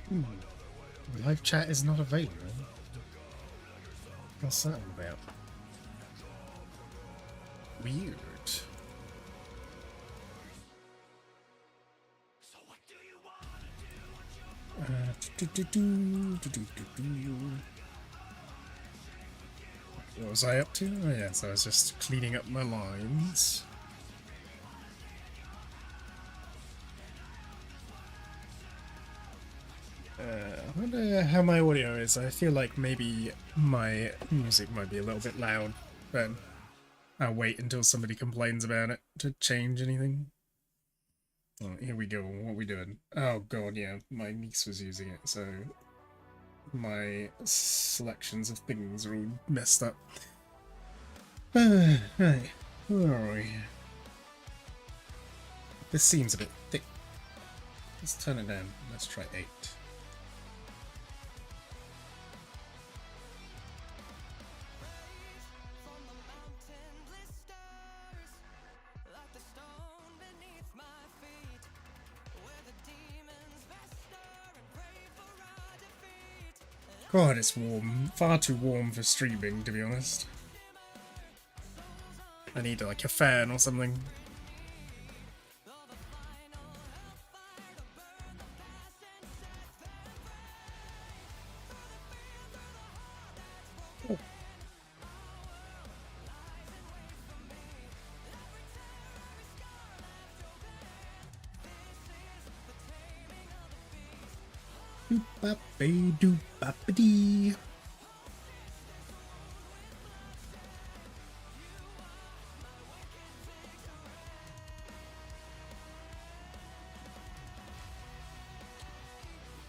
Hmm. Live chat is not available. What's that all about? Weird. What was I up to? Oh yeah, so I was just cleaning up my lines. I wonder how my audio is. I feel like maybe my music might be a little bit loud, but I'll wait until somebody complains about it to change anything. Oh, here we go. What are we doing? Oh god, yeah, my niece was using it, so my selections of things are all messed up. Right, where are we? This seems a bit thick. Let's turn it down. Let's try 8. God, it's warm. Far too warm for streaming, to be honest. I need like a fan or something. Oh. Doop-bap-ba-doop-bap-a-dee.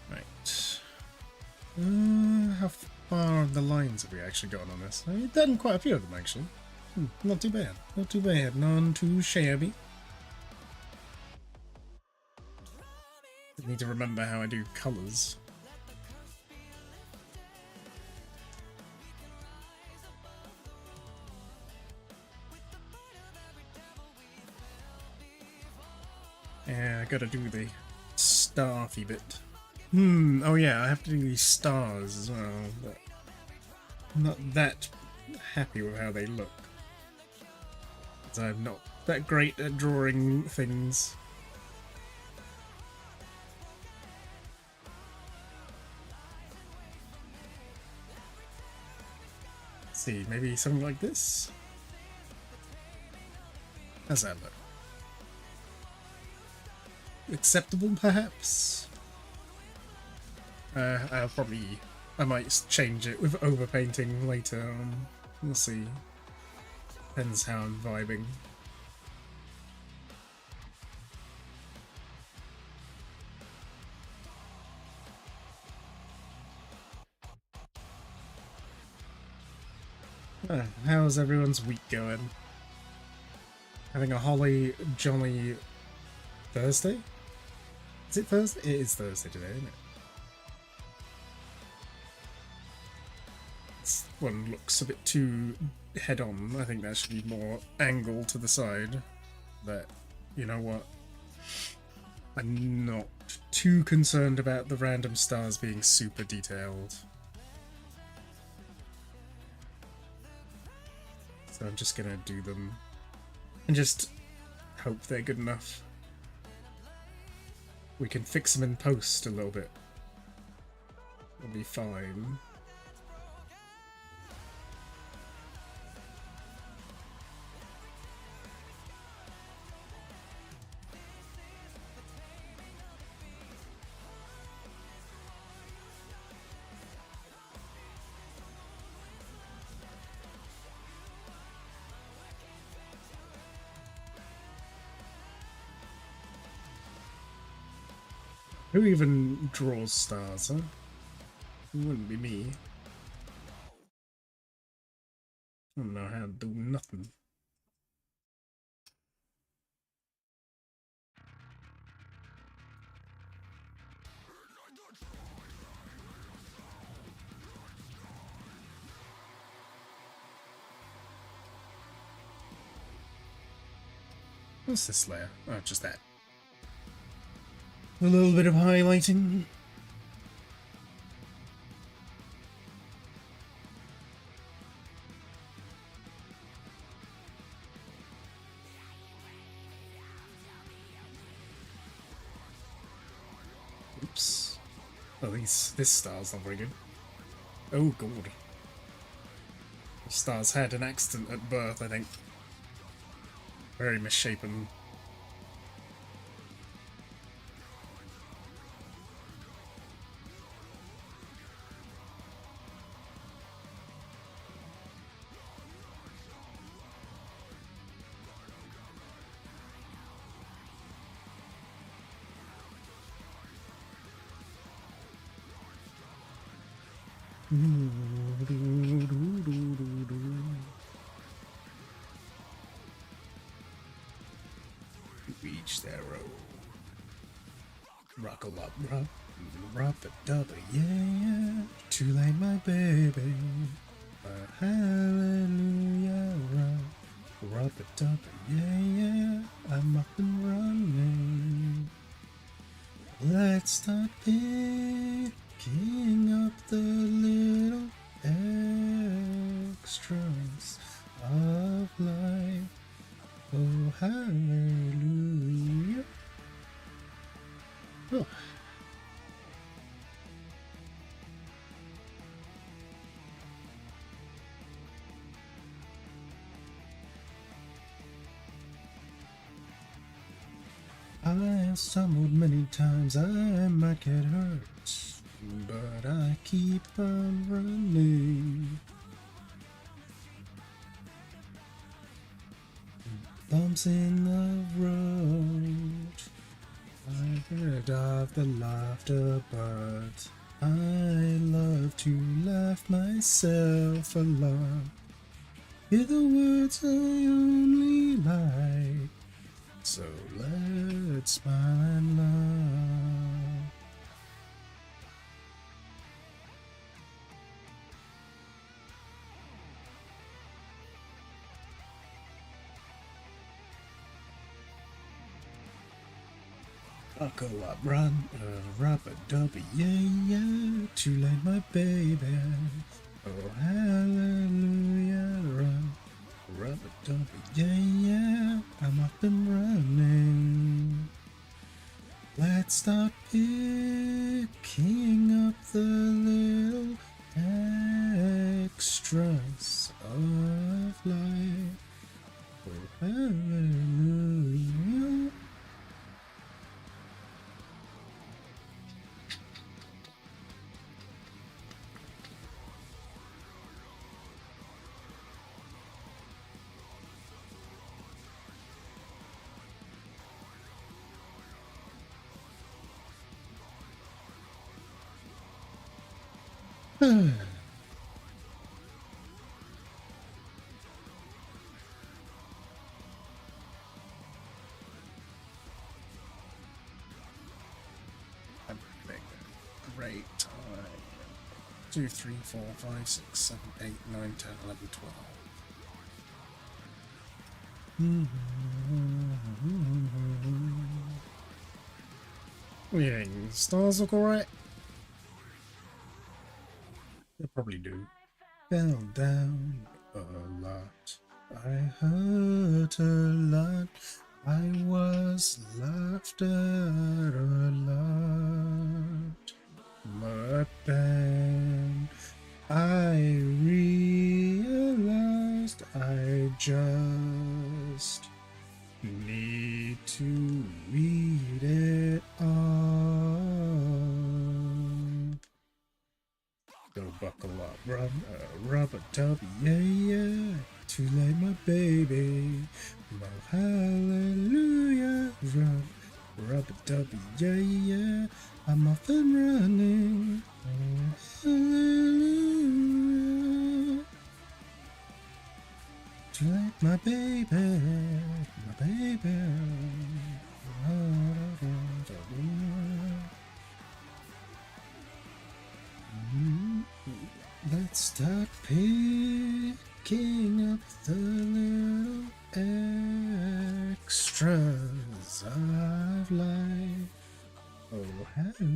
Right. How far of the lines have we actually got on this? We've done quite a few of them, actually. Not too bad. Not too bad. None too shabby. I need to remember how I do colours. Yeah, I gotta do the staffy bit. Oh yeah, I have to do these stars as well, but I'm not that happy with how they look. Because I'm not that great at drawing things. Let's see, maybe something like this? How's that look? Acceptable, perhaps? I might change it with overpainting later on. We'll see. Depends how I'm vibing. How's everyone's week going? Having a holly jolly Thursday? Is it Thursday? It is Thursday today, isn't it? This one looks a bit too head-on. I think that should be more angle to the side. But, you know what? I'm not too concerned about the random stars being super detailed. So I'm just gonna do them and just hope they're good enough. We can fix them in post a little bit. It'll be fine. Who even draws stars, huh? It wouldn't be me. I don't know how to do nothing. What's this layer? Oh, just that. A little bit of highlighting. Oops. At least this star's not very good. Oh god. The star's had an accident at birth, I think. Very misshapen. Reach that road. Rock a lop, rock a dubba, yeah. Too late, my baby. Hallelujah, rock a dubba, yeah. I'm up and running. Let's start picking up the little extras of life. Oh, hallelujah. Oh. I have stumbled many times, I might get hurt, but I keep on running. Bumps in the road, I've heard of the laughter, but I love to laugh myself a lot. Hear the words I only like, so let's smile and love. Buckle up, run, rubber-dubby, yeah, too late, my baby. Oh, hallelujah, run, rubber-dubby, yeah, I'm up and running. Let's start picking up the little extras of life. Oh, hallelujah. Great time. 2, 3, 4, 5, 6, 7, 8, 9, 10, 11, 12. Yeah, stars look alright. They probably do. Fell down a lot. I hurt a lot. I was laughed at a lot. But then I realized I just need to read it all. Go buckle up, rubber-dubby, yeah. Too late, my baby. Oh, hallelujah, rubber-dubby, yeah. I'm off and running. Oh, hallelujah. Too late, my baby, my baby. Let's start picking up the little extras of life. Oh, hallelujah.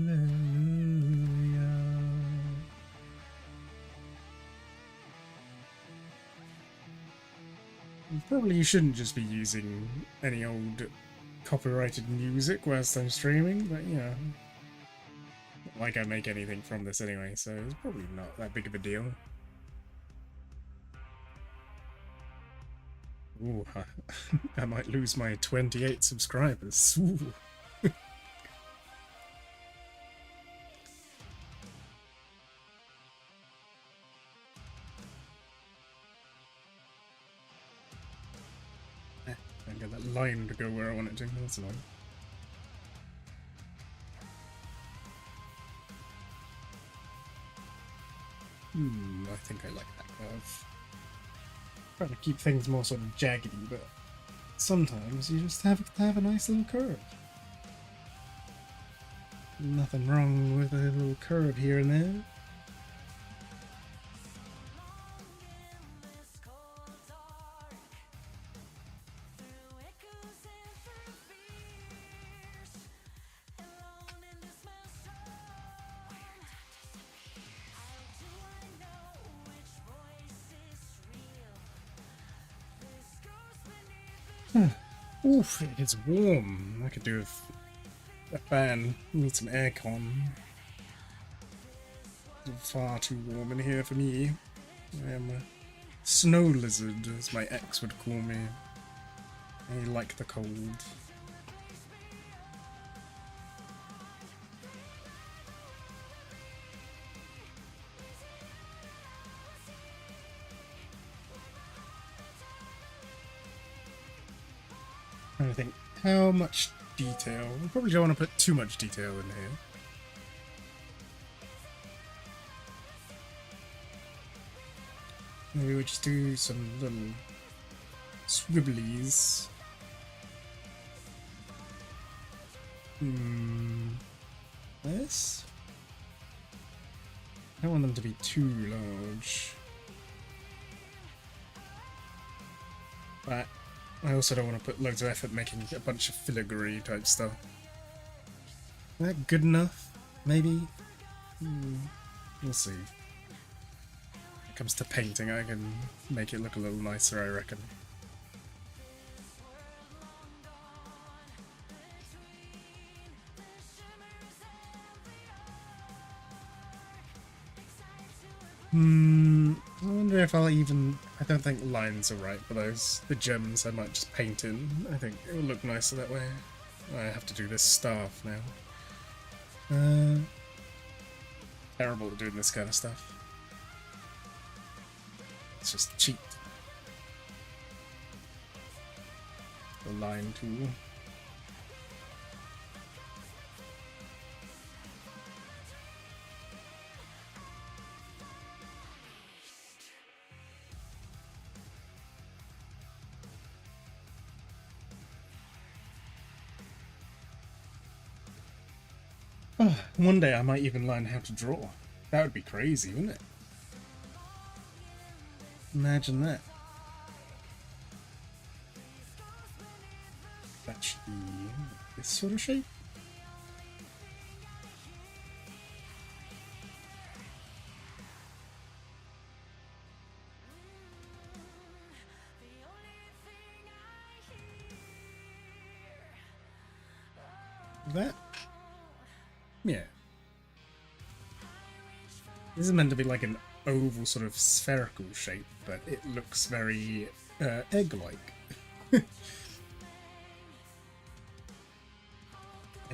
Probably you shouldn't just be using any old copyrighted music whilst I'm streaming, but yeah. like I make anything from this anyway, so it's probably not that big of a deal. Ooh, I might lose my 28 subscribers. Ooh. I get that line to go where I want it to. That's annoying. I think I like that curve. Trying to keep things more sort of jaggedy, but sometimes you just have to have a nice little curve. Nothing wrong with a little curve here and there. Oof, it is warm. I could do with a fan. Need some aircon. It's far too warm in here for me. I am a snow lizard, as my ex would call me. I like the cold. I think how much detail. We probably don't want to put too much detail in here. Maybe we just do some little scribblies. This? I don't want them to be too large. But I also don't want to put loads of effort making a bunch of filigree type stuff. Is that good enough? Maybe? We'll see. When it comes to painting, I can make it look a little nicer, I reckon. I wonder if I'll even... I don't think lines are right for those. The gems I might just paint in. I think it will look nicer that way. I have to do this staff now. Terrible at doing this kind of stuff. It's just cheap. The line tool. Oh, one day I might even learn how to draw. That would be crazy, wouldn't it? Imagine that. That should be this sort of shape. That? Yeah. This is meant to be like an oval sort of spherical shape, but it looks very egg-like. I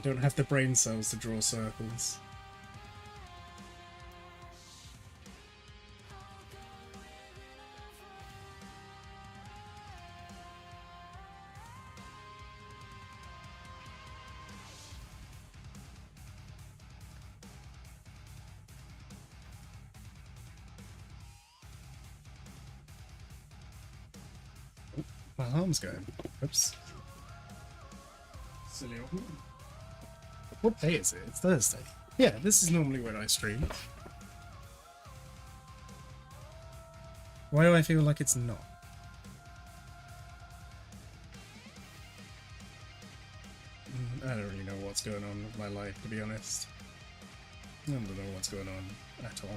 don't have the brain cells to draw circles. My alarm's going. Oops. Silly old. What day is it? It's Thursday. Yeah, this is normally when I stream. Why do I feel like it's not? I don't really know what's going on with my life, to be honest. I don't know what's going on at all.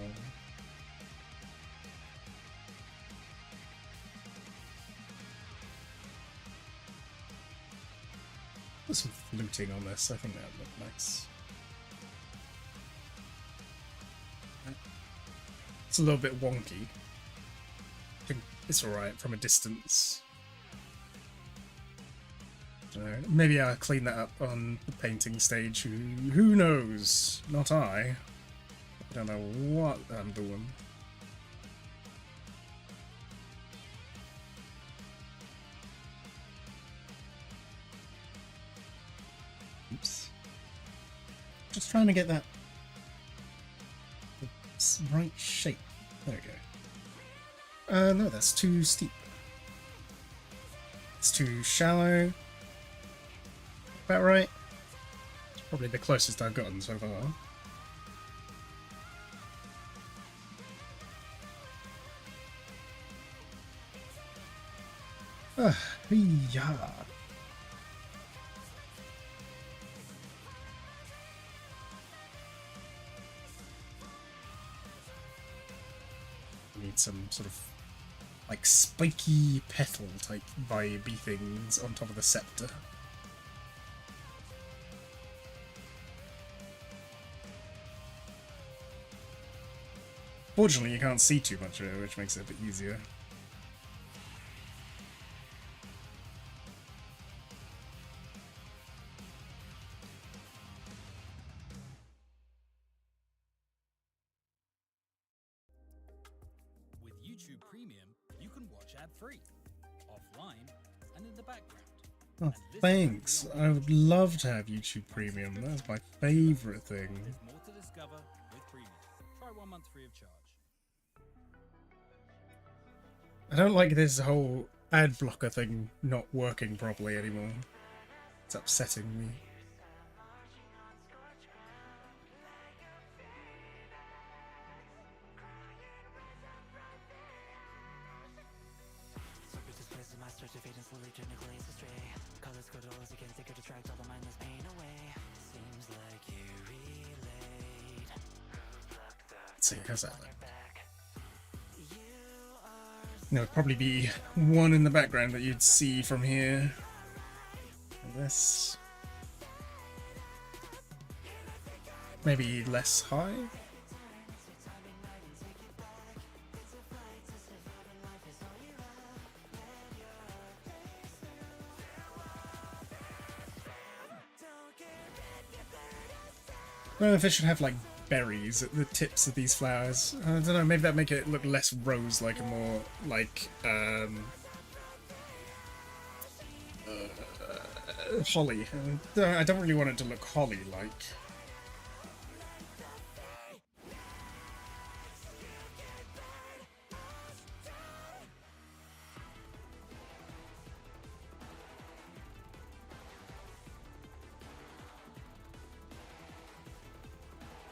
Put some fluting on this, I think that would look nice. It's a little bit wonky. I think it's alright from a distance. Maybe I'll clean that up on the painting stage. Who knows? Not I. I don't know what I'm doing. Oops. Just trying to get that right shape. There we go. No, that's too steep. It's too shallow. About right? It's probably the closest I've gotten so far. Yeah. Need some sort of like spiky petal type vibey things on top of the scepter. Fortunately, you can't see too much of it, which makes it a bit easier. With YouTube Premium, you can watch ad-free, offline, and in the background. Oh, thanks. I would love to have YouTube Premium. That's my favourite thing. There's more to discover with Premium. Try 1 month free of charge. I don't like this whole ad blocker thing not working properly anymore. It's upsetting me. Let's see, how's that look? There would probably be one in the background that you'd see from here. And this. Maybe less high? I don't know if it should have like berries at the tips of these flowers. I don't know, maybe that'd make it look less rose-like and more like holly. I don't really want it to look holly-like.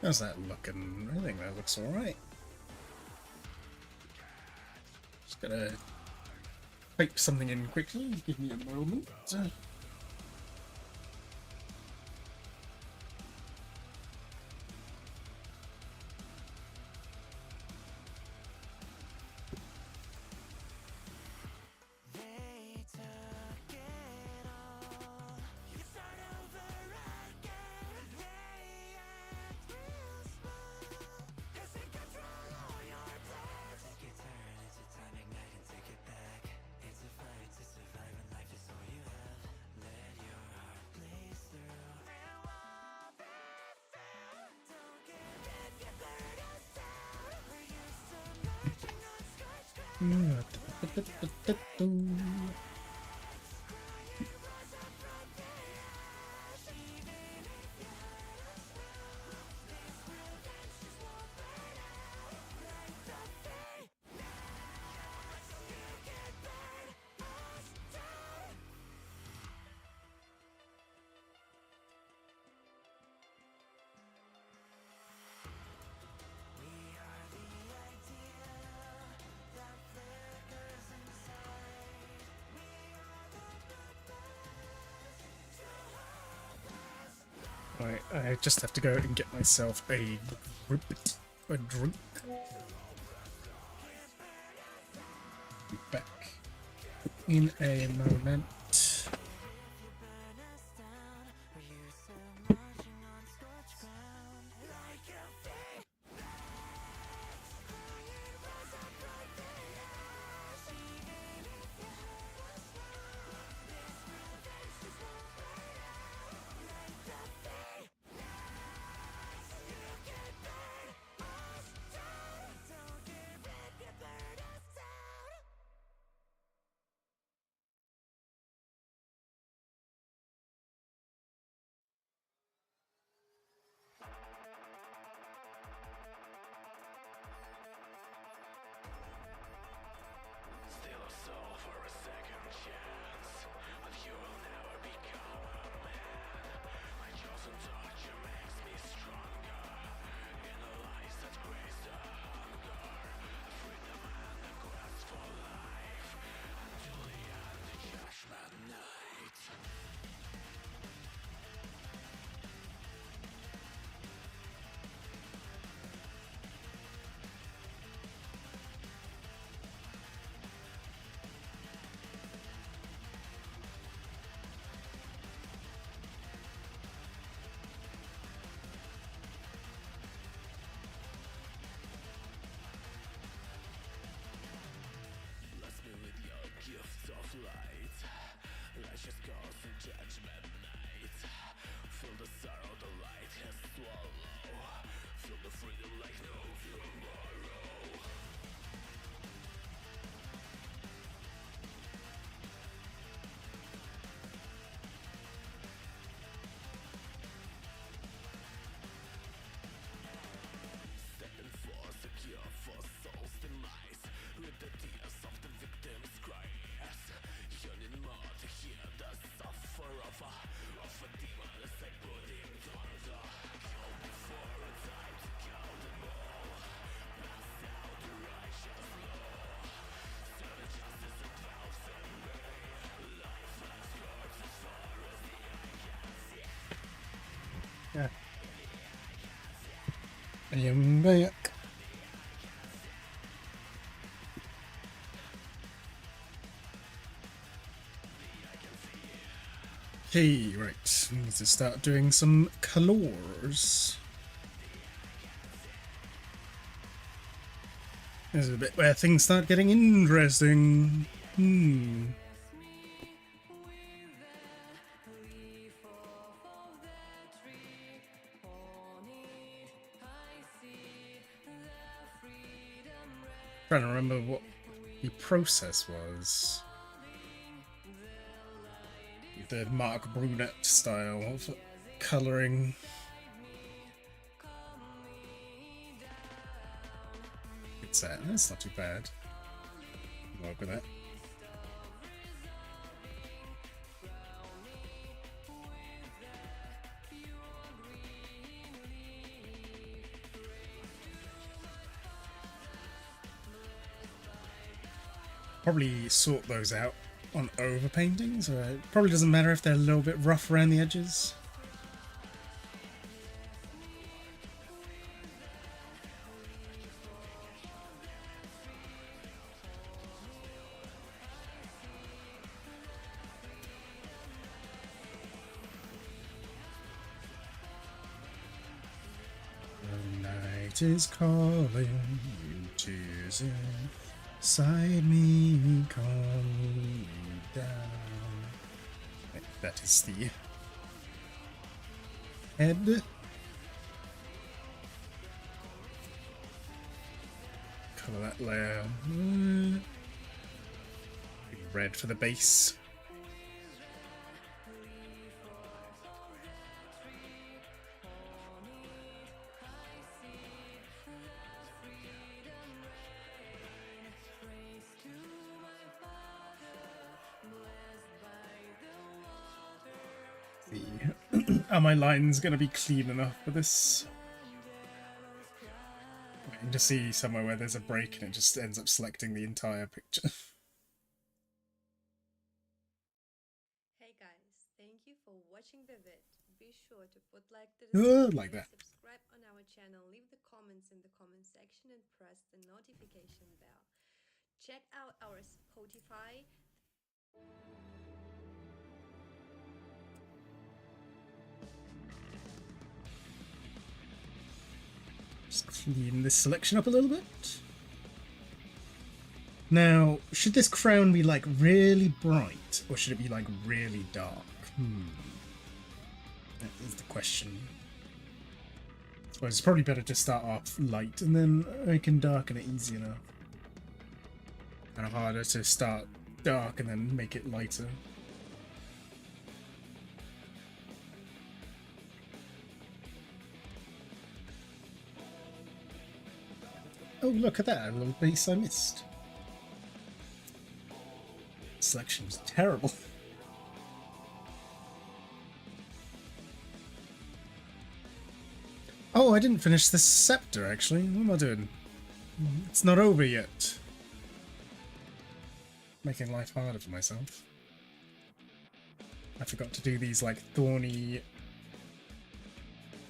How's that looking? I think that looks alright. Just gotta type something in quickly. Give me a moment. Right, I just have to go and get myself a drink. Be back in a moment. I am back. Okay, right. We need to start doing some colors. This is a bit where things start getting interesting. Trying to remember what the process was. The Mark Brunette style of colouring. It's that. That's not too bad. I'll work with that. Probably sort those out on overpaintings. It probably doesn't matter if they're a little bit rough around the edges. The night is calling you to inside me, calm me down. That is the head. Colour that layer. Red for the base. Are my lines going to be clean enough for this? Waiting to see somewhere where there's a break and it just ends up selecting the entire picture. Hey guys, thank you for watching the vid. Be sure to put like to this Like video, that. subscribe on our channel, leave the comments in the comment section and press the notification bell. Check out our Spotify. Just clean this selection up a little bit. Now, should this crown be like really bright or should it be like really dark? That is the question. I suppose it's probably better to start off light and then I can darken it easy enough. Kind of harder to start dark and then make it lighter. Oh, look at that, a little base I missed. Selection was terrible. Oh, I didn't finish the scepter, actually. What am I doing? It's not over yet. Making life harder for myself. I forgot to do these, like, thorny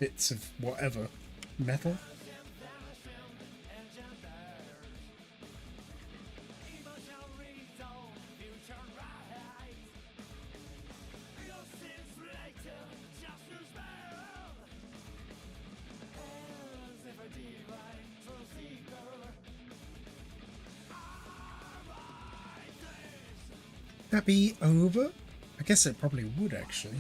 bits of whatever. Metal? That be over? I guess it probably would, actually.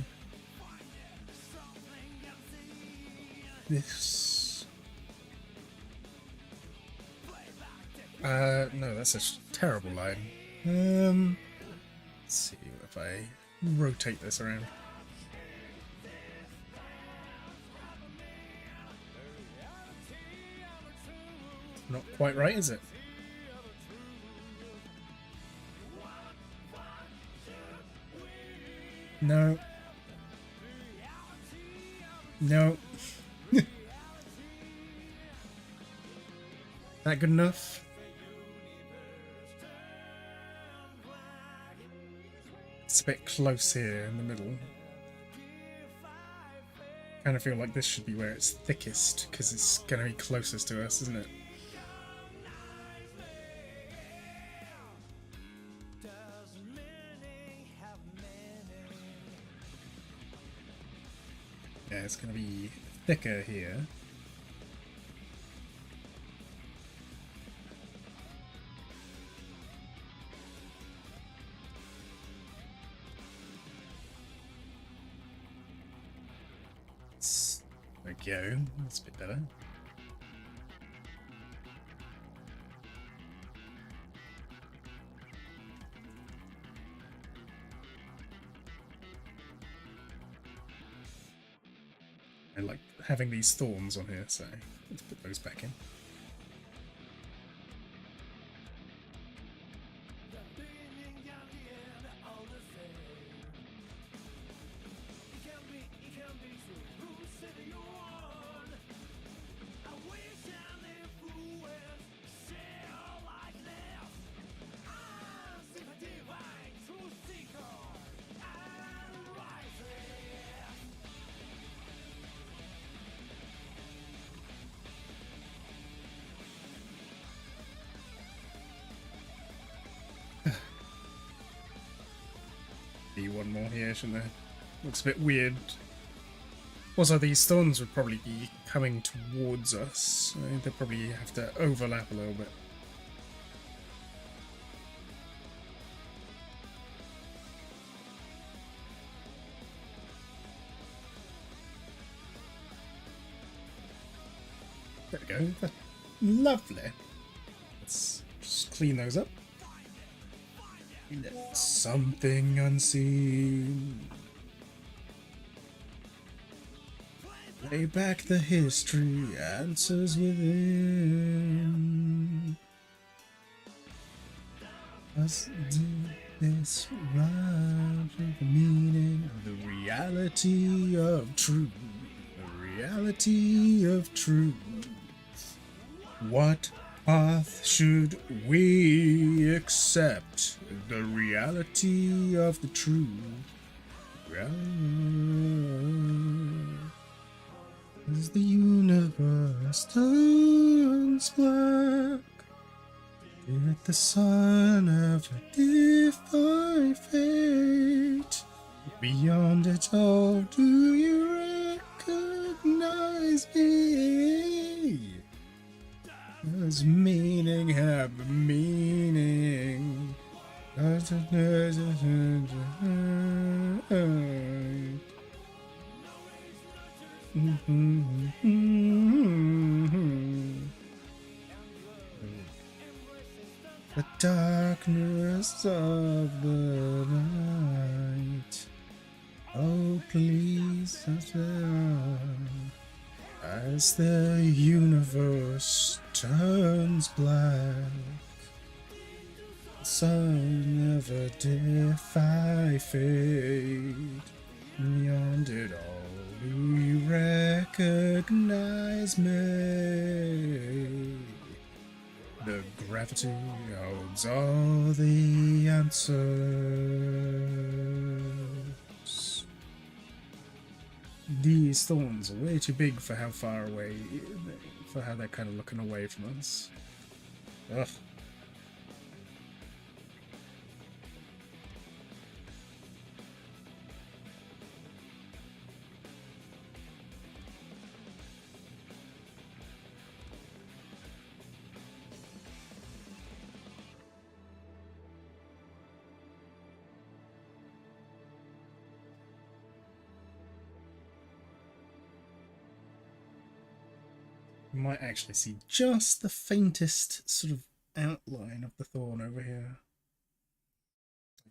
This... no, that's a terrible line. Let's see if I rotate this around. Not quite right, is it? No. No. That good enough? It's a bit close here in the middle. kind of feel like this should be where it's thickest, because it's going to be closest to us, isn't it? Yeah, it's going to be thicker here. There we go, that's a bit better. I like having these thorns on here, so let's put those back in. Be one more here, shouldn't there? Looks a bit weird. Also, these thorns would probably be coming towards us. They'd probably have to overlap a little bit. There we go. That's lovely. Let's just clean those up. Something unseen. Lay back the history, answers within. Us do this right with the meaning of the reality of truth. The reality of truth. What path should we accept? The reality of the truth. As the universe turns black, did the sun ever defy fate? Beyond it all, do you recognize me? Does meaning have meaning? The darkness of the night. Oh, please, as the universe turns black, the sun never defy fate. Beyond it all, do you recognize me? The gravity holds all the answers. These thorns are way too big for how far away, for how they're kind of looking away from us. Ugh. You might actually see just the faintest sort of outline of the thorn over here.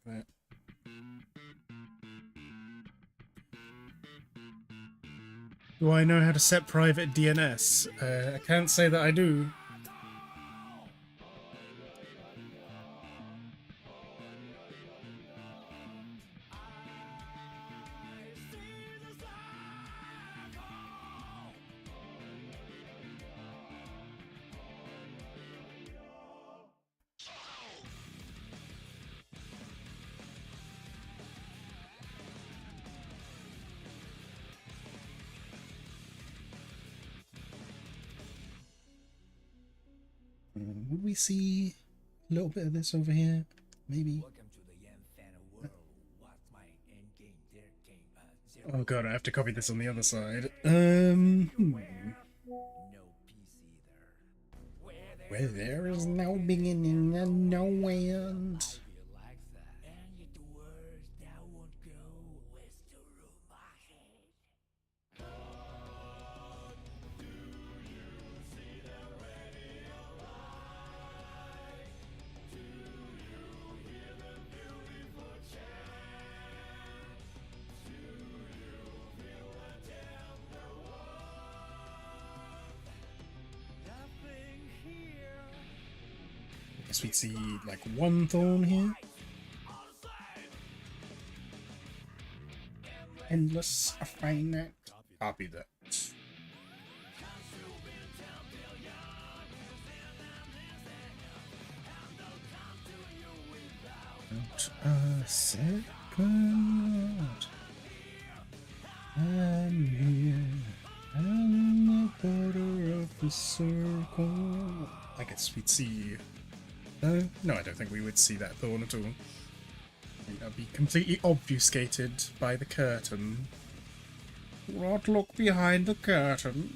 Like that. Do I know how to set private DNS? I can't say that I do. Would we see a little bit of this over here? Maybe. Oh god, I have to copy this on the other side. Where there is no beginning and no end. Guess we'd see like one thorn here. Endless finite. Copy that. Not a second. I'm here. I'm the border of the circle. I guess we'd see. No, I don't think we would see that thorn at all. I think that'd be completely obfuscated by the curtain. Do not look behind the curtain.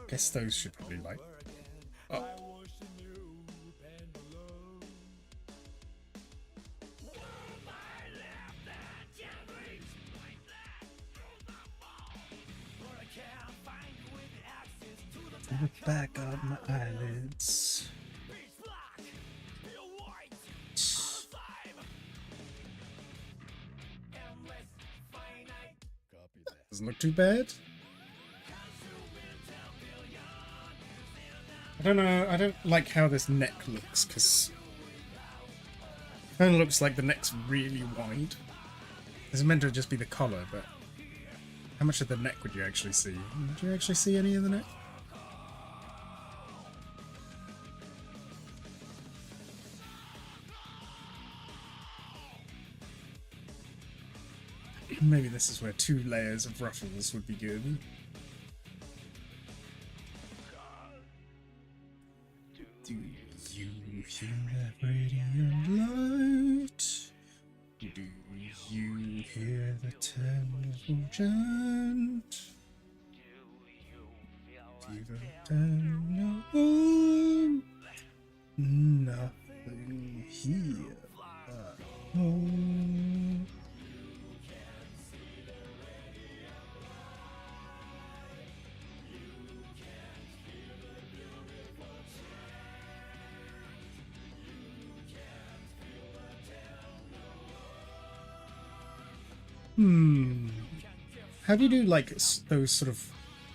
Guess those should probably like. Oh. The back of my eyelids. Doesn't look too bad. I don't know, I don't like how this neck looks, because it kind of looks like the neck's really wide. It's meant to just be the collar, but how much of the neck would you actually see? Would you actually see any of the neck? Maybe this is where 2 layers of ruffles would be good. Do you hear that radiant light? Do you hear the terrible chant? Do you know nothing here but home? How do you do like those sort of,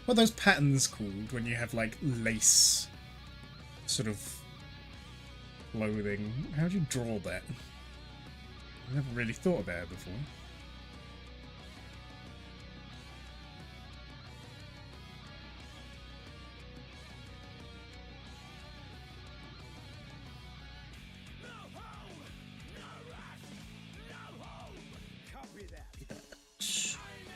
what are those patterns called when you have like lace sort of clothing? How do you draw that? I've never really thought about it before.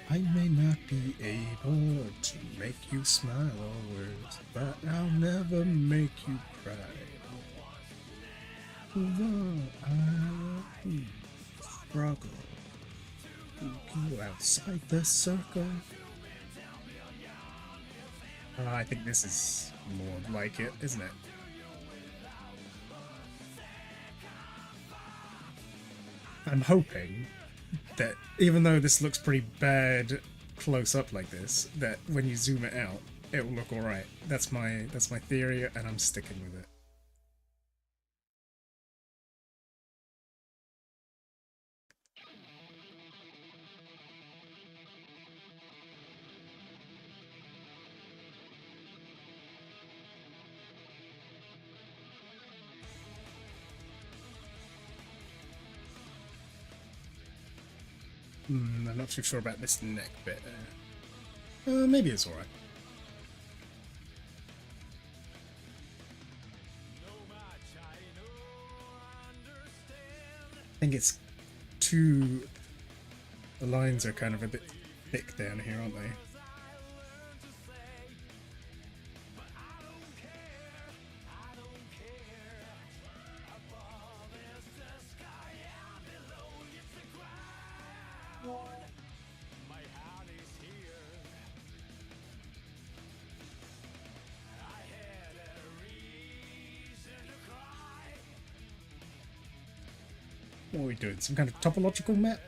I may not be able to make you smile always, but I'll never make you cry. Although I struggle to go outside the circle. I think this is more like it, isn't it? I'm hoping that even though this looks pretty bad close up like this, that when you zoom it out, it will look alright. That's my theory, and I'm sticking with it. I'm not too sure about this neck bit. Maybe it's alright. I think it's the lines are kind of a bit thick down here, aren't they? What are we doing? Some kind of topological map?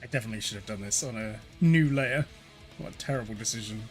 I definitely should have done this on a new layer. What a terrible decision.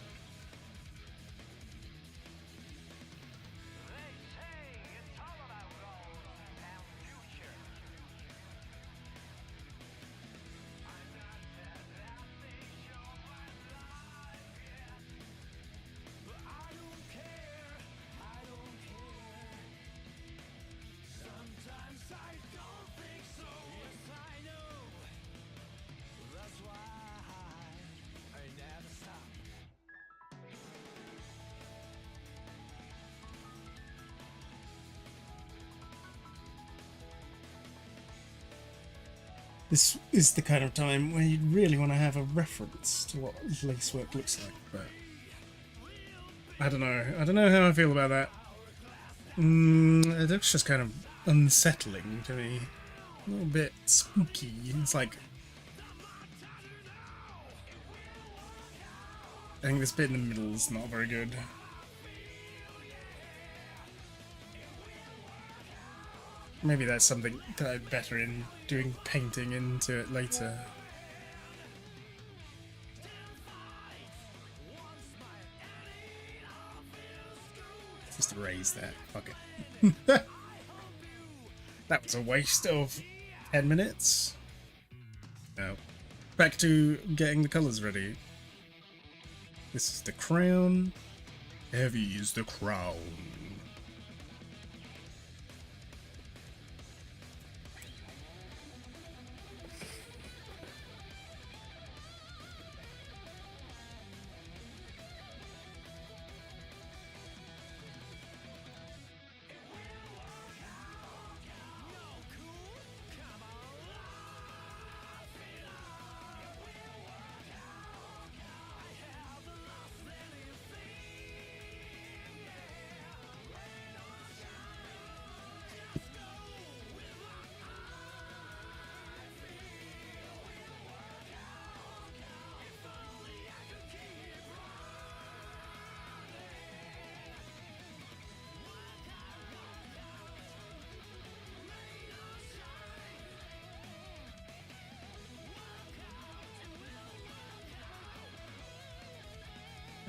This is the kind of time where you really want to have a reference to what lacework looks like, but I don't know. I don't know how I feel about that. It looks just kind of unsettling to me. A little bit spooky. It's like... I think this bit in the middle is not very good. Maybe that's something that I'm better in doing painting into it later. Just erase that. Fuck it. That was a waste of 10 minutes. Now, back to getting the colours ready. This is the crown. Heavy is the crown.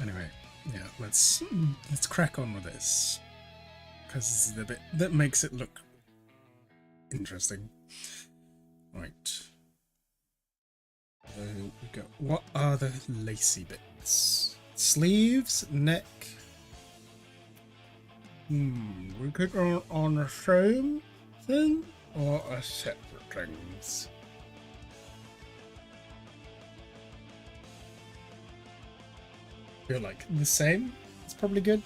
Anyway, yeah, let's crack on with this, because this is the bit that makes it look interesting. Right. We go. What are the lacy bits? Sleeves, neck. We could go on the same thing or a separate things. Feel like the same. It's probably good.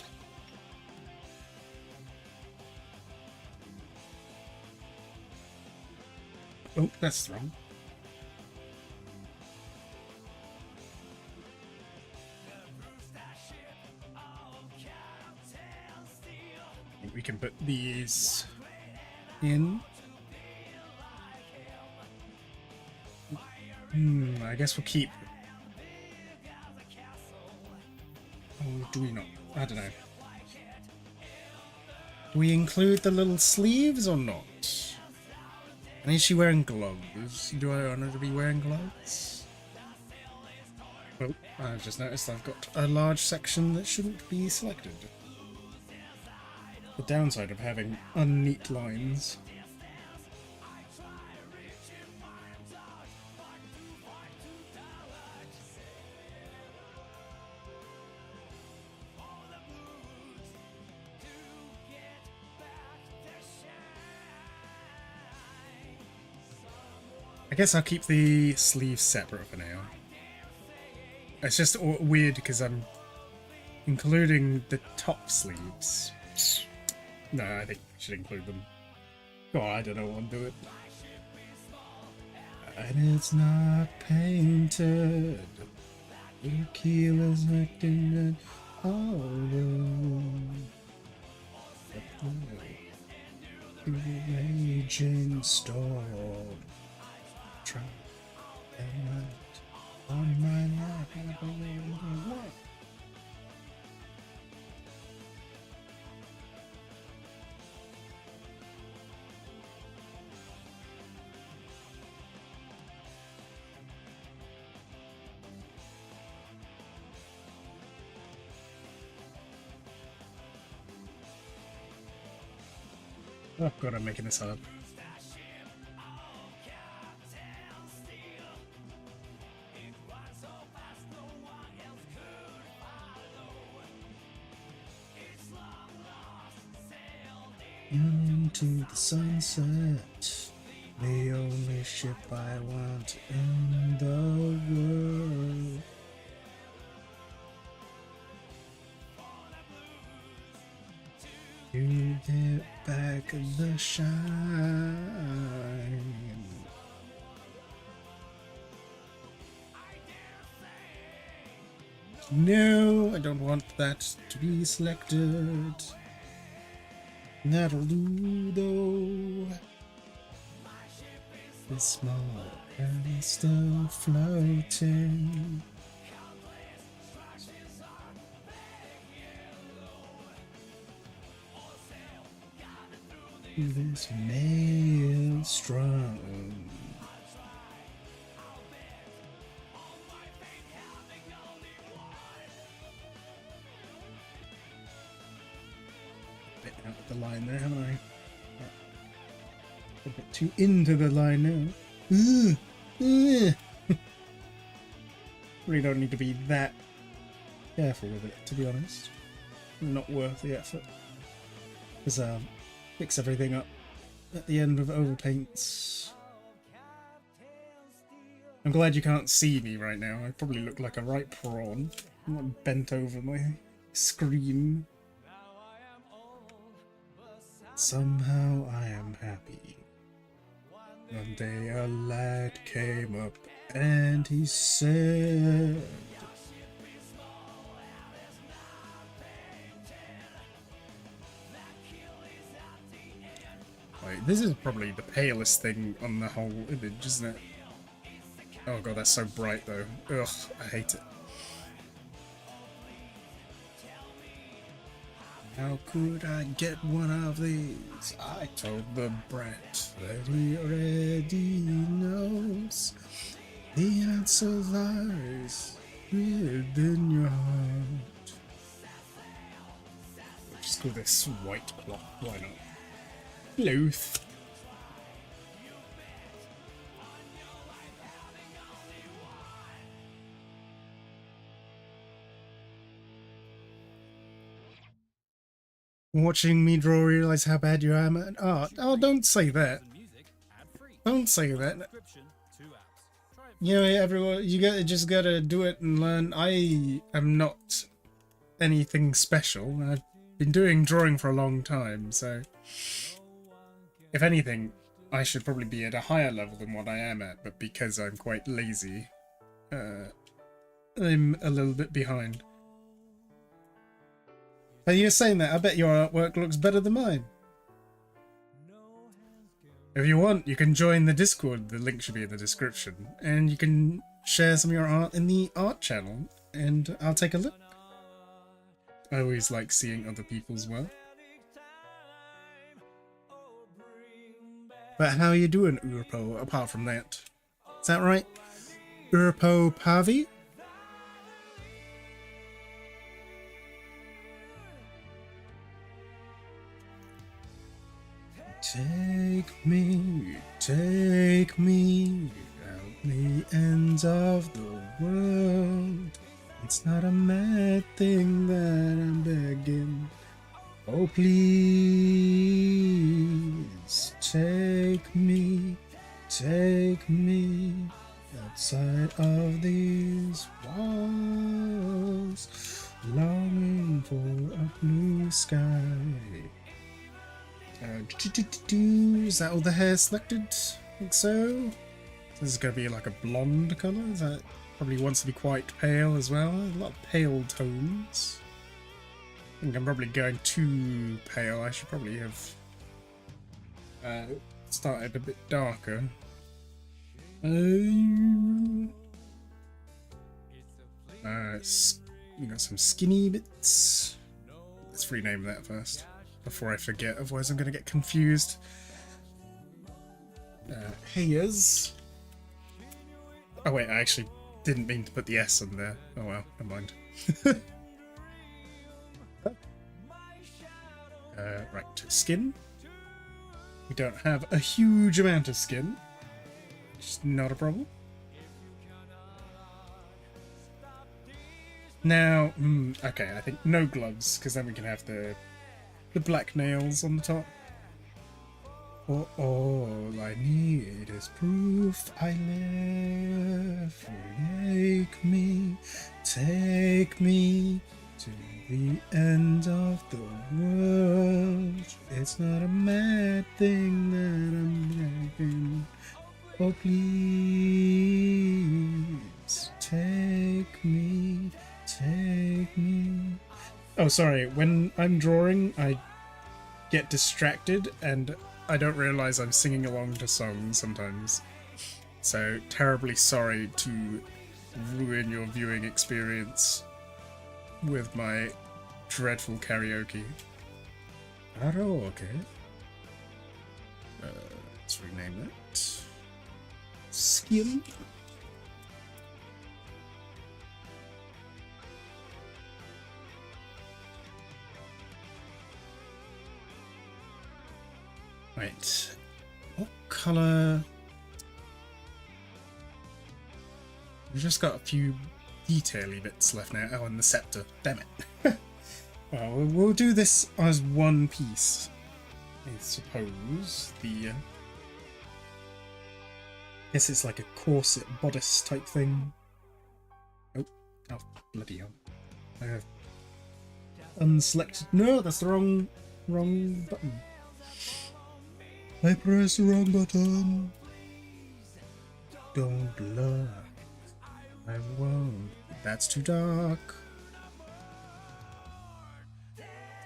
Oh, that's wrong. I think we can put these in. I guess we'll keep. Or do we not? I don't know. Do we include the little sleeves or not? And is she wearing gloves? Do I want her to be wearing gloves? Oh, I've just noticed I've got a large section that shouldn't be selected. The downside of having unneat lines. I guess I'll keep the sleeves separate for now. It's just weird because I'm including the top sleeves. No, I think we should include them. Oh, I don't know what I'm doing. And it's not painted. The keeler's acting at all. The raging storm. Try and light on my lap. Oh god, I'm making this hard. Into the sunset, the only ship I want in the world. You get back the shine. No, I don't want that to be selected. That'll do though. It's small and it's still floating. This maelstrom. Bit out of the line there, haven't I? A bit too into the line now. Really don't need to be that careful with it, to be honest. Not worth the effort. Because fix everything up at the end with overpaints. I'm glad you can't see me right now. I probably look like a right prawn. I'm not bent over my screen. Somehow I am happy. One day a lad came up and he said, wait, this is probably the palest thing on the whole image, isn't it? Oh god, that's so bright though. Ugh, I hate it. How could I get one of these? I told the brat that he already knows. The answer lies within your heart. Just call this white cloth, why not? Loath. Watching me draw, realize how bad you am at art. Oh, don't say that. Don't say that. You know, everyone, just gotta do it and learn. I am not anything special. I've been doing drawing for a long time, so if anything, I should probably be at a higher level than what I am at, but because I'm quite lazy, I'm a little bit behind. But you're saying that, I bet your artwork looks better than mine. If you want, you can join the Discord, the link should be in the description, and you can share some of your art in the art channel, and I'll take a look. I always like seeing other people's work. But how you doing, Urpo, apart from that? Is that right? Urpo Pavi? Take me out the ends of the world. It's not a mad thing that I'm begging. Oh, please take me take me outside of these walls, longing for a blue sky. Is that all the hair selected? I think so. This is going to be like a blonde colour. Is that probably wants to be quite pale as well? A lot of pale tones. I think I'm probably going too pale. I should probably have started a bit darker. You got some skinny bits. Let's rename that first before I forget, otherwise I'm going to get confused. Hairs. Oh wait, I actually didn't mean to put the S on there. Oh well, never mind. Right, skin. We don't have a huge amount of skin. It's not a problem. Now, okay, I think no gloves, because then we can have the black nails on the top. For all I need is proof I live. Take me to the end of the world. It's not a mad thing that I'm making. Oh, please take me. Oh, sorry. When I'm drawing, I get distracted and I don't realize I'm singing along to songs sometimes. So, terribly sorry to ruin your viewing experience with my dreadful karaoke. Karaoke? Let's rename that. Skin. Right. What colour? We've just got a few detaily bits left now. Oh, and the scepter. Damn it. Well, we'll do this as one piece, I suppose. I guess it's like a corset bodice type thing. Oh, bloody hell. I have unselected. No, that's the wrong button. I pressed the wrong button. Don't look. I won't. That's too dark.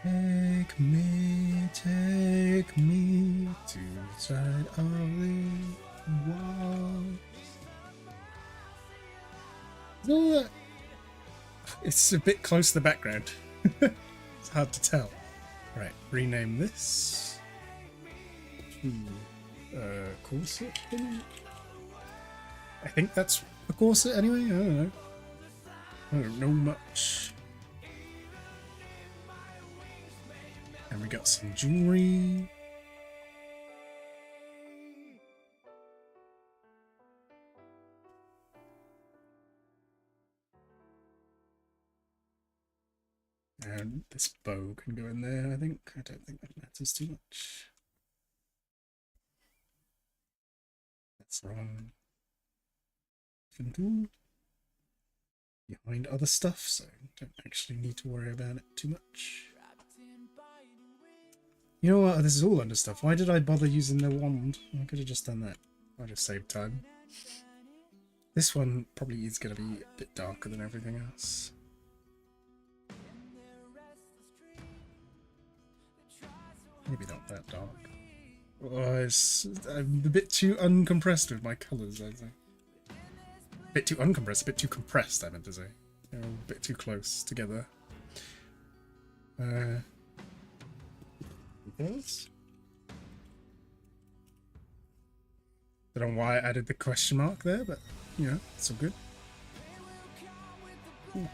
Take me to the side of the wall. It's a bit close to the background. It's hard to tell. Right, rename this. Corset thing? I think that's a corset anyway? I don't know. I don't know much. And we got some jewelry. And this bow can go in there, I think. I don't think that matters too much. That's wrong. Tool. Behind other stuff, so don't actually need to worry about it too much. You know what? This is all under stuff. Why did I bother using the wand? I could have just done that. I'd have saved time. This one probably is going to be a bit darker than everything else. Maybe not that dark. Oh, I'm a bit too uncompressed with my colours, I'd say. A bit too uncompressed, a bit too compressed, I meant to say. They're all a bit too close together. Anything else? Don't know why I added the question mark there, but, you know, it's all good. Ooh.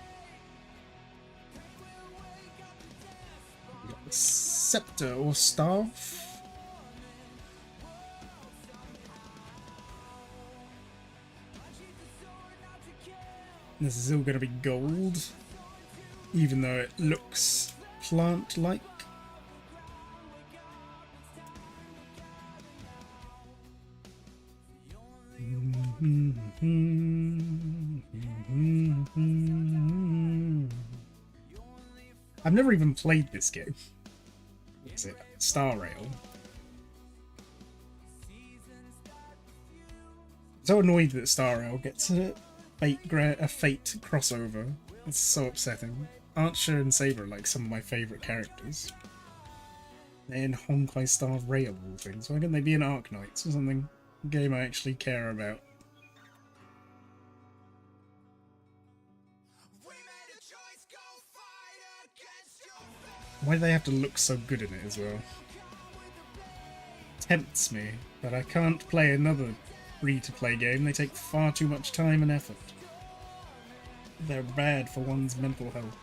We got the scepter or staff. This is all going to be gold, even though it looks plant-like. I've never even played this game. What is it? Star Rail. So annoyed that Star Rail gets a fate crossover. It's so upsetting. Archer and Saber are like some of my favourite characters. They're in Honkai Star Rail of all things. Why can't they be in Arknights or something? A game I actually care about. Why do they have to look so good in it as well? Tempts me, but I can't play another free-to-play game. They take far too much time and effort. They're bad for one's mental health.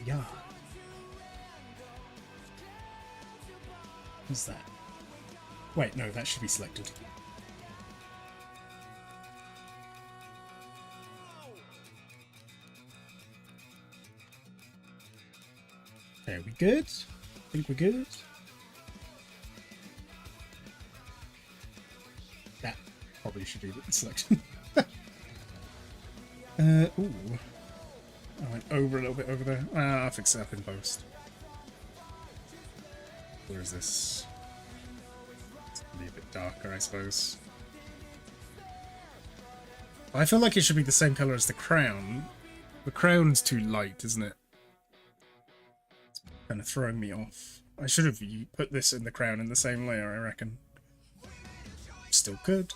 Yeah. Who's that? Wait, no, that should be selected. There, we good? I think we're good. That probably should be the selection. Ooh. I went over a little bit over there. I'll fix it up in post. Where is this? It's gonna be a bit darker, I suppose. I feel like it should be the same colour as the crown. The crown's too light, isn't it? It's kind of throwing me off. I should have put this in the crown in the same layer, I reckon. Still good.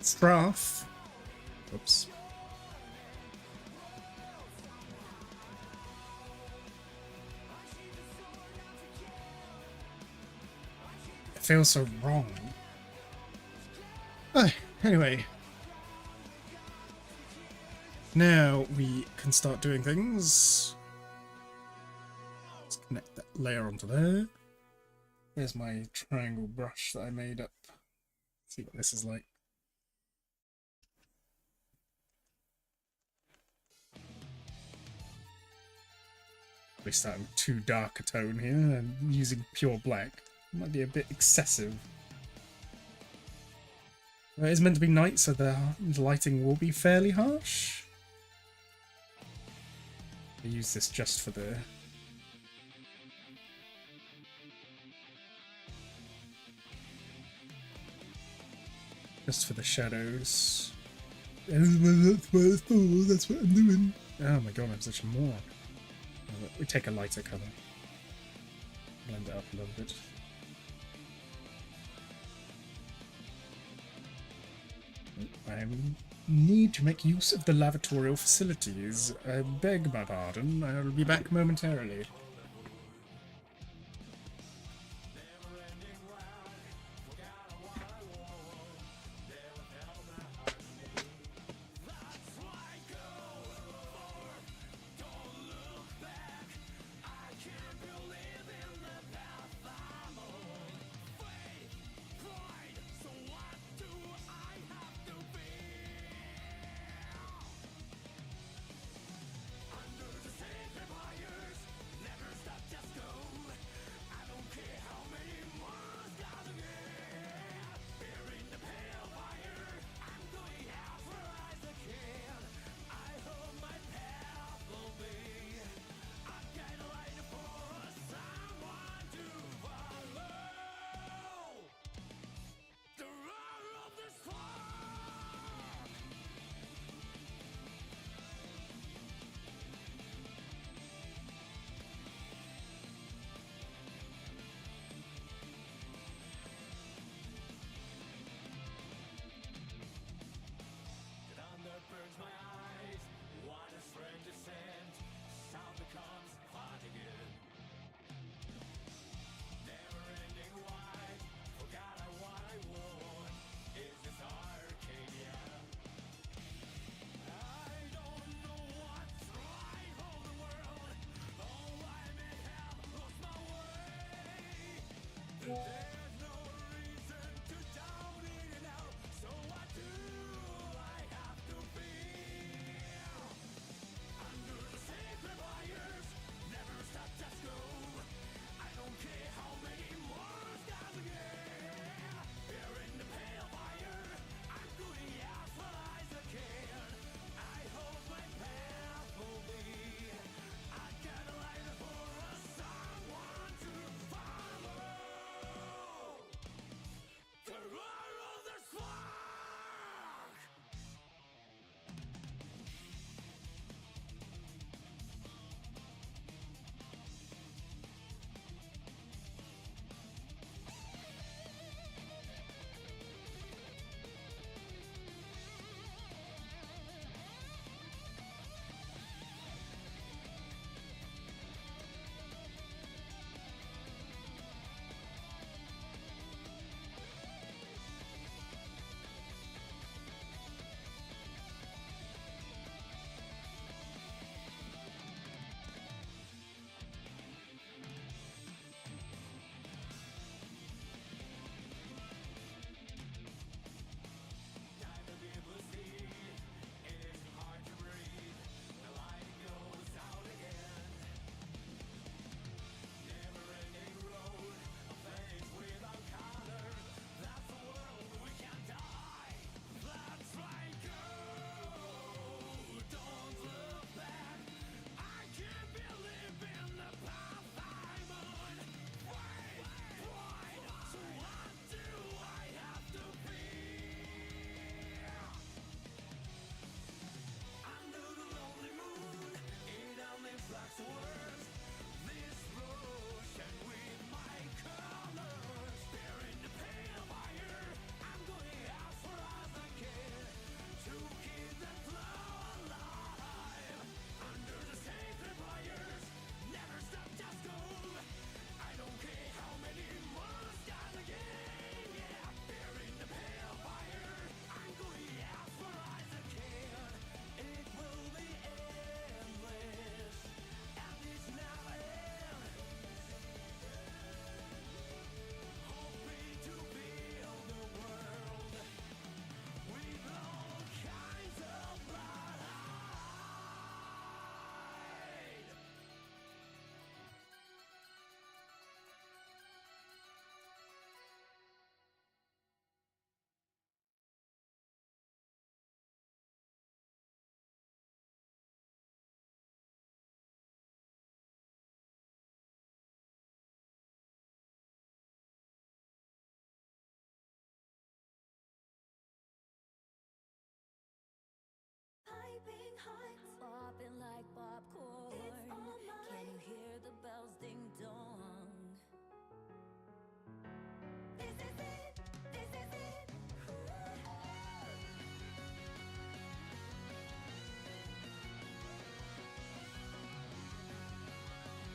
Straff. Oops. It feels so wrong. Anyway. Now we can start doing things. Let's connect that layer onto there. Here's my triangle brush that I made up. Let's see what this is like. We're starting with too dark a tone here and using pure black. Might be a bit excessive. Well, it is meant to be night, so the lighting will be fairly harsh. I use this just for the... shadows. That's what I'm doing. Oh my god, I'm such a moron. We take a lighter colour. Blend it up a little bit. I need to make use of the lavatorial facilities. I beg my pardon. I'll be back momentarily.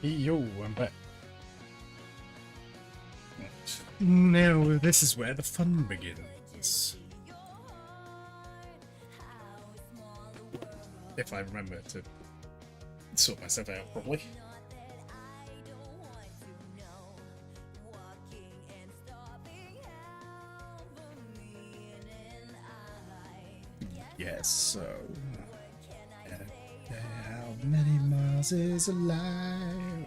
Yo, I'm back. Right. Now, this is where the fun begins. If I remember to sort myself out properly. Yes, so... how many miles is alive?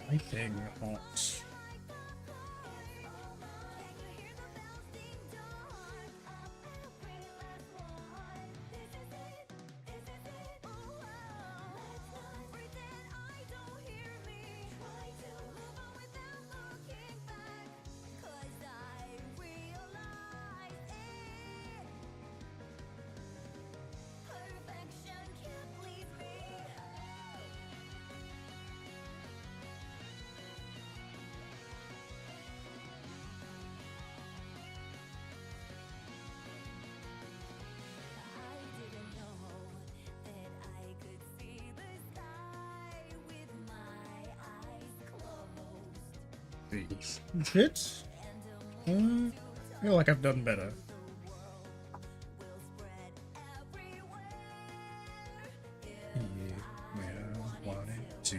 Piping hot. Good. I feel like I've done better. Yeah, well, wanted to.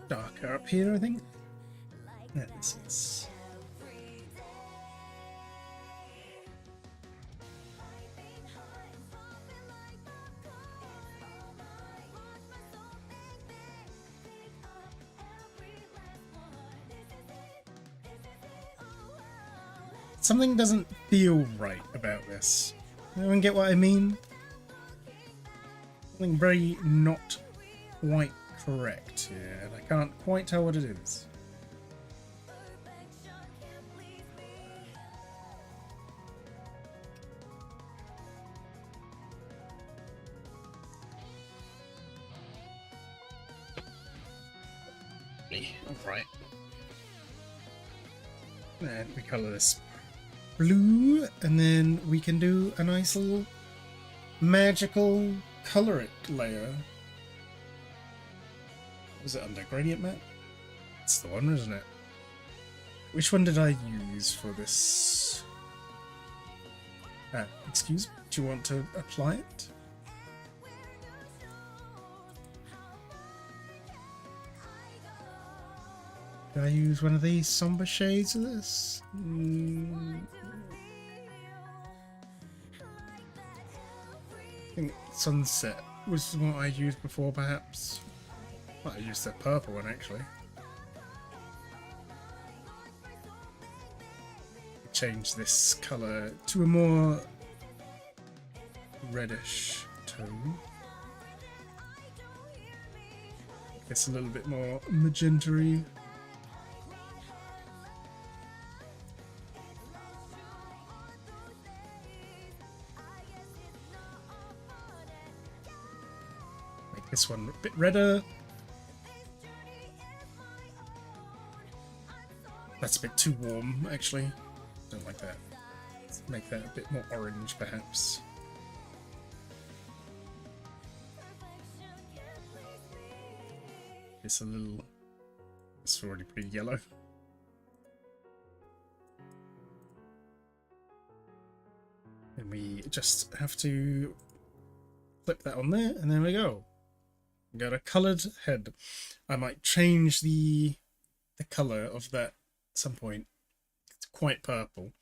Darker up here, I think. Yeah, this is. Something doesn't feel right about this. Anyone get what I mean? Something very not quite correct here, and I can't quite tell what it is. Alright. And we colour this blue, and then we can do a nice little magical colour it layer. Was it under gradient map? It's the one, isn't it? Which one did I use for this? Excuse me, do you want to apply it? Did I use one of these somber shades of this? I think Sunset was what I used before, perhaps. Well, I used that purple one, actually. Change this colour to a more reddish tone. It's a little bit more magenta-y. Make this one a bit redder. That's a bit too warm, actually. Don't like that. Let's make that a bit more orange, perhaps. It's a little... It's already pretty yellow. And we just have to flip that on there, and there we go. We got a coloured head. I might change the colour of that at some point. It's quite purple.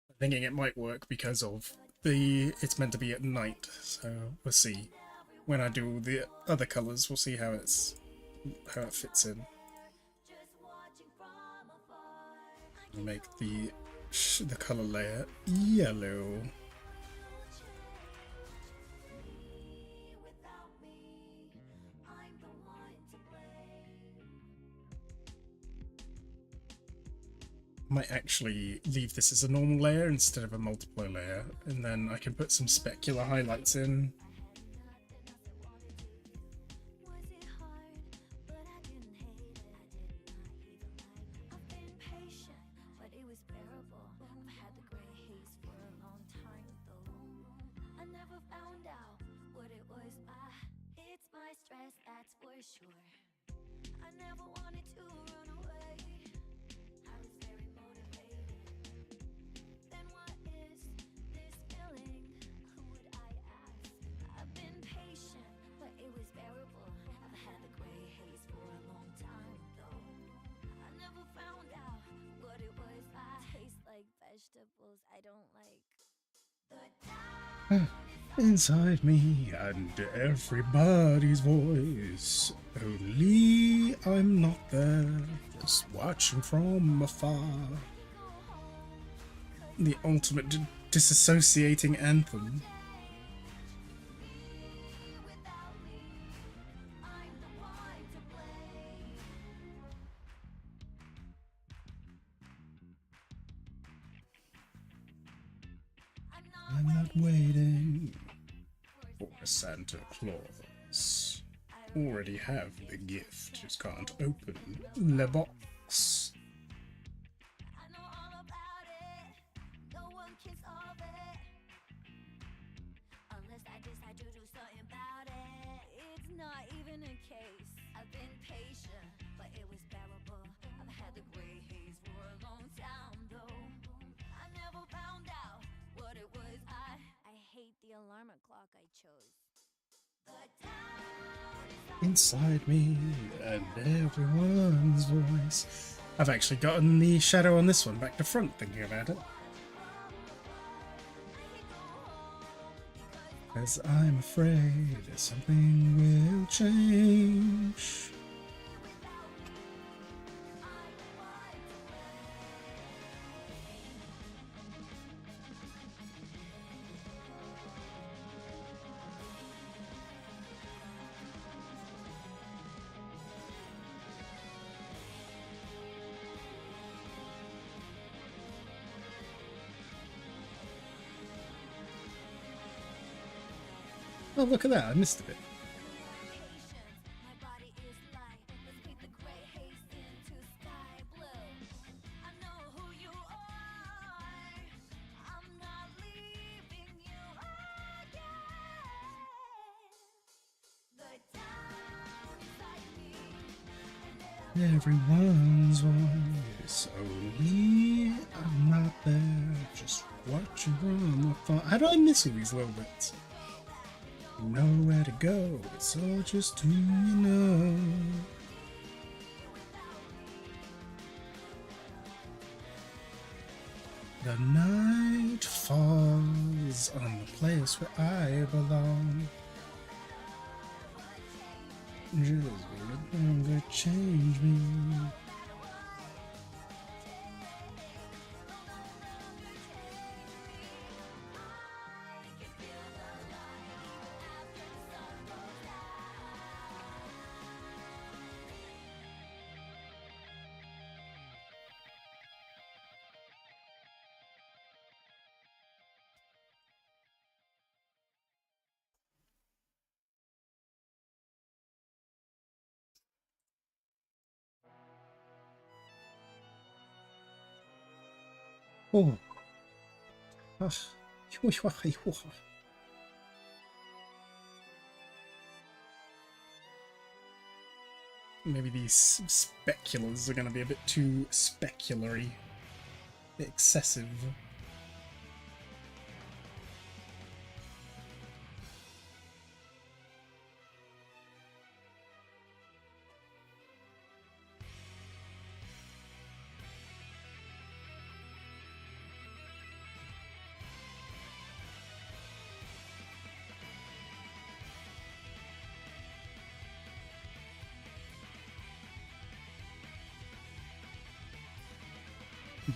I'm thinking it might work because of it's meant to be at night, so we'll see. When I do all the other colours, we'll see how it fits in. Make the color layer yellow. Might actually leave this as a normal layer instead of a multiply layer, and then I can put some specular highlights in. Inside me and everybody's voice. Only I'm not there, just watching from afar. The ultimate disassociating anthem. I'm not waiting for Santa Claus. Already have the gift, just can't open the box. Inside me and everyone's voice. I've actually gotten the shadow on this one back to front thinking about it. As I'm afraid something will change. Oh, look at that, I missed a bit. Everyone's voice, only I'm not there, just watching from afar. How do I miss all these little bits? Nowhere to go, it's all just who you know. The night falls on the place where I belong. Just a longer change me. Oh. Maybe these speculars are going to be a bit too speculary, excessive. Is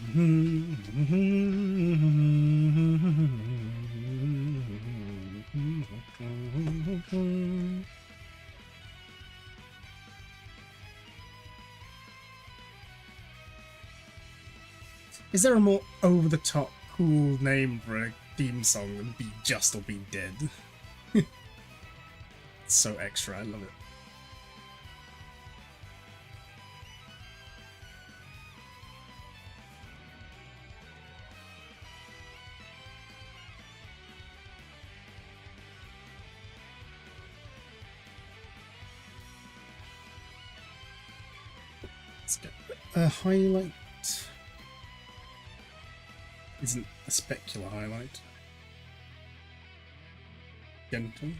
there a more over-the-top cool name for a theme song than Be Just or Be Dead? It's so extra, I love it. Let's get a highlight. Isn't a specular highlight. Gentle.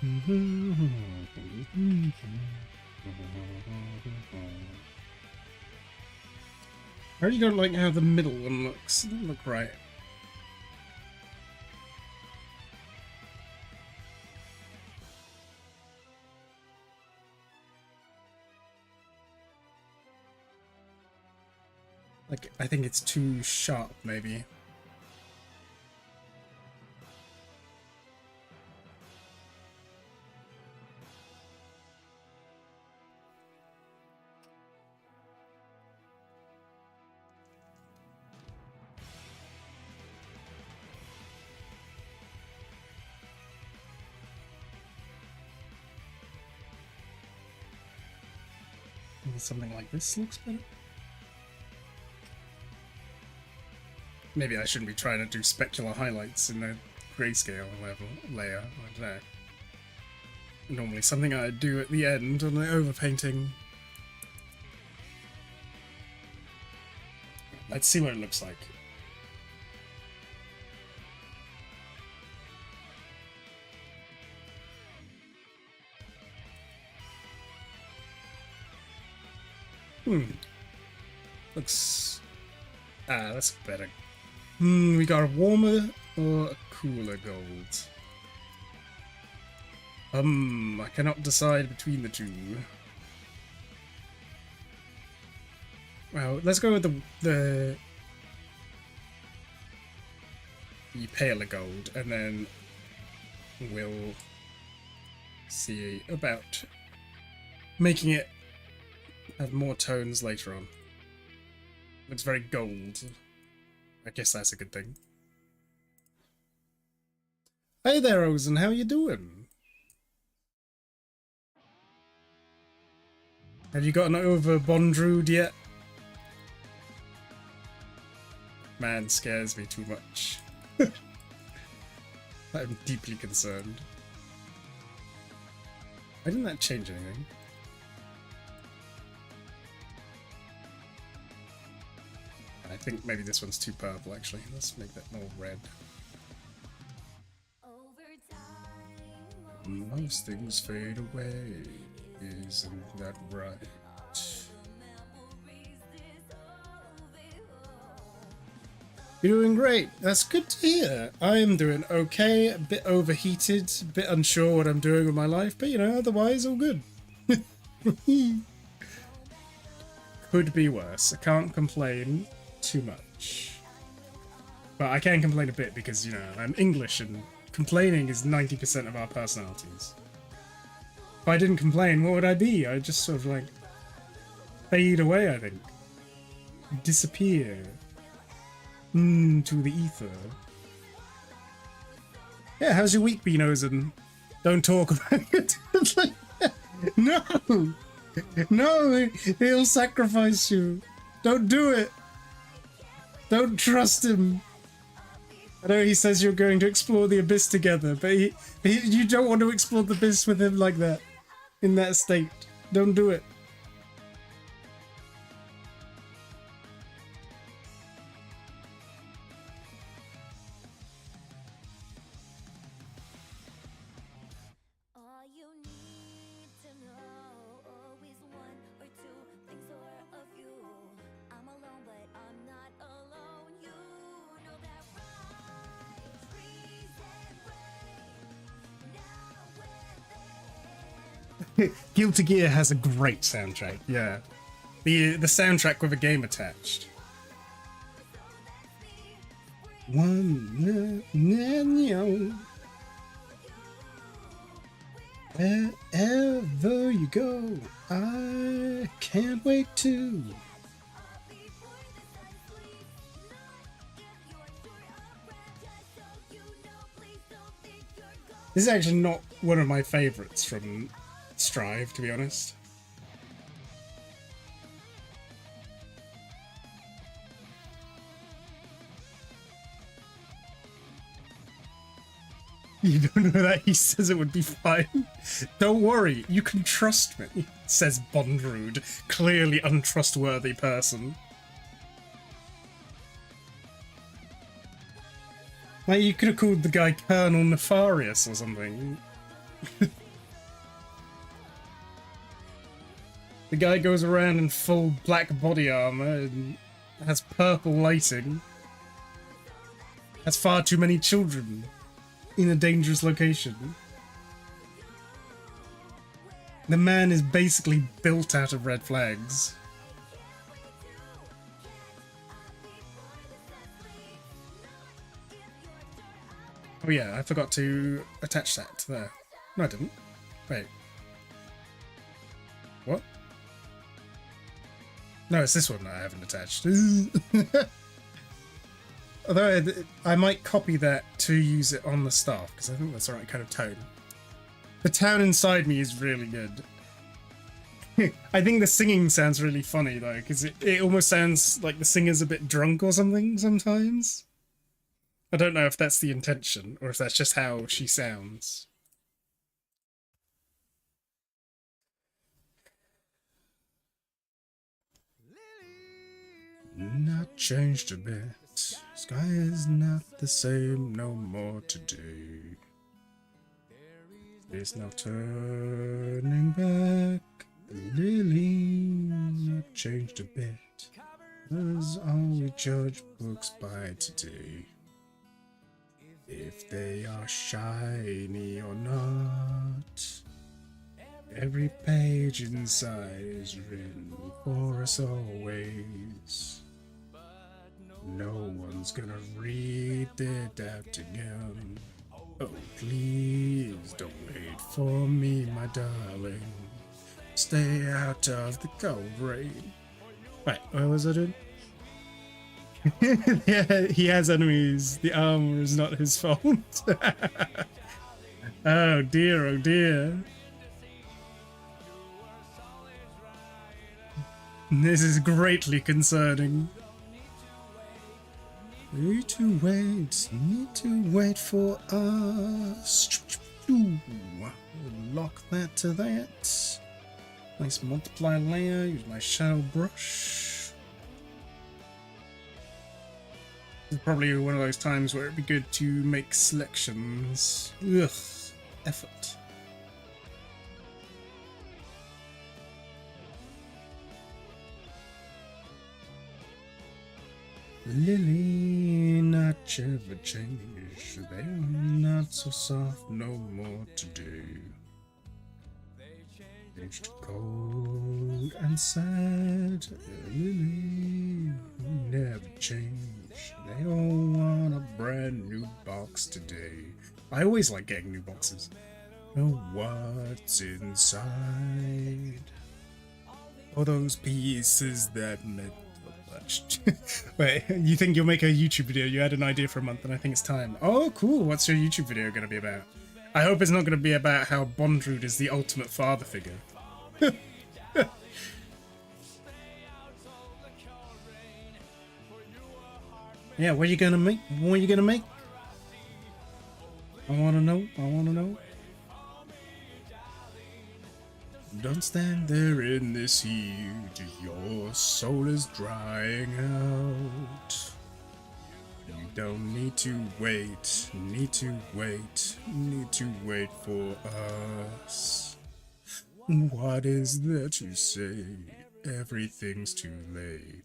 I really don't like how the middle one looks. It doesn't look right. Like, I think it's too sharp, maybe. Maybe something like this looks better. Maybe I shouldn't be trying to do specular highlights in the grayscale level layer. I don't know. Normally something I do at the end on the overpainting. Let's see what it looks like. Looks... that's better. We got a warmer or a cooler gold. I cannot decide between the two. Well, let's go with the paler gold, and then we'll see about making it have more tones later on. Looks very gold. I guess that's a good thing. Hey there, Ozen, how you doing? Have you gotten over Bondrude yet? Man scares me too much. I'm deeply concerned. Why didn't that change anything? I think maybe this one's too purple, actually. Let's make that more red. Most things fade away. Isn't that right? You're doing great. That's good to hear. I'm doing okay. A bit overheated. A bit unsure what I'm doing with my life. But, you know, otherwise all good. Could be worse. I can't complain too much. But I can complain a bit because, you know, I'm English and complaining is 90% of our personalities. If I didn't complain, what would I be? I'd just sort of like fade away, I think. Disappear. To the ether. Yeah, how's your week been, Ozen? Don't talk about it. No! No, he'll sacrifice you. Don't do it. Don't trust him. I know he says you're going to explore the abyss together, but you don't want to explore the abyss with him like that, in that state. Don't do it. All you need to know, always one or two things or a few. I'm alone, but I'm not alone. You know that, right? Freeze and rain. Now we're there. Guilty Gear has a great soundtrack. Yeah, the soundtrack with a game attached. Wherever you go, I can't wait to. This is actually not one of my favorites from Strive, to be honest. You don't know that? He says it would be fine. Don't worry, you can trust me, says Bondrude, clearly untrustworthy person. Like, you could have called the guy Colonel Nefarious or something. The guy goes around in full black body armor and has purple lighting. Has far too many children in a dangerous location. The man is basically built out of red flags. Oh yeah, I forgot to attach that to there. No, I didn't. Wait. What? No, it's this one that I haven't attached. Although I might copy that to use it on the staff, because I think that's the right kind of tone. The town inside me is really good. I think the singing sounds really funny, though, because it almost sounds like the singer's a bit drunk or something sometimes. I don't know if that's the intention, or if that's just how she sounds. Not changed a bit. Sky is not the same, no more today. There's no turning back. Lily not changed a bit. As all we judge books by today. If they are shiny or not. Every page inside is written for us always. No one's gonna read it out again. Oh, please don't wait for me, my darling. Stay out of the cold rain. Right, what was I doing? Yeah, he has enemies. The armor is not his fault. Oh dear, oh dear. This is greatly concerning. Need to wait for us. Lock that to that. Nice multiply layer, use my shadow brush. This is probably one of those times where it'd be good to make selections. Ugh, effort. Lily, not ever change. They are not so soft no more today. Changed to cold and sad. Lily, never change. They all want a brand new box today. I always like getting new boxes. Oh, what's inside? All those pieces that meant much. Wait, you think you'll make a YouTube video? You had an idea for a month and I think it's time. Oh, cool. What's your YouTube video going to be about? I hope it's not going to be about how Bondrude is the ultimate father figure. Yeah, what are you gonna make? What are you gonna make? I wanna know. I wanna know. Don't stand there in this heat. Your soul is drying out. You don't need to wait. Need to wait. Need to wait for us. What is there to say? Everything's too late.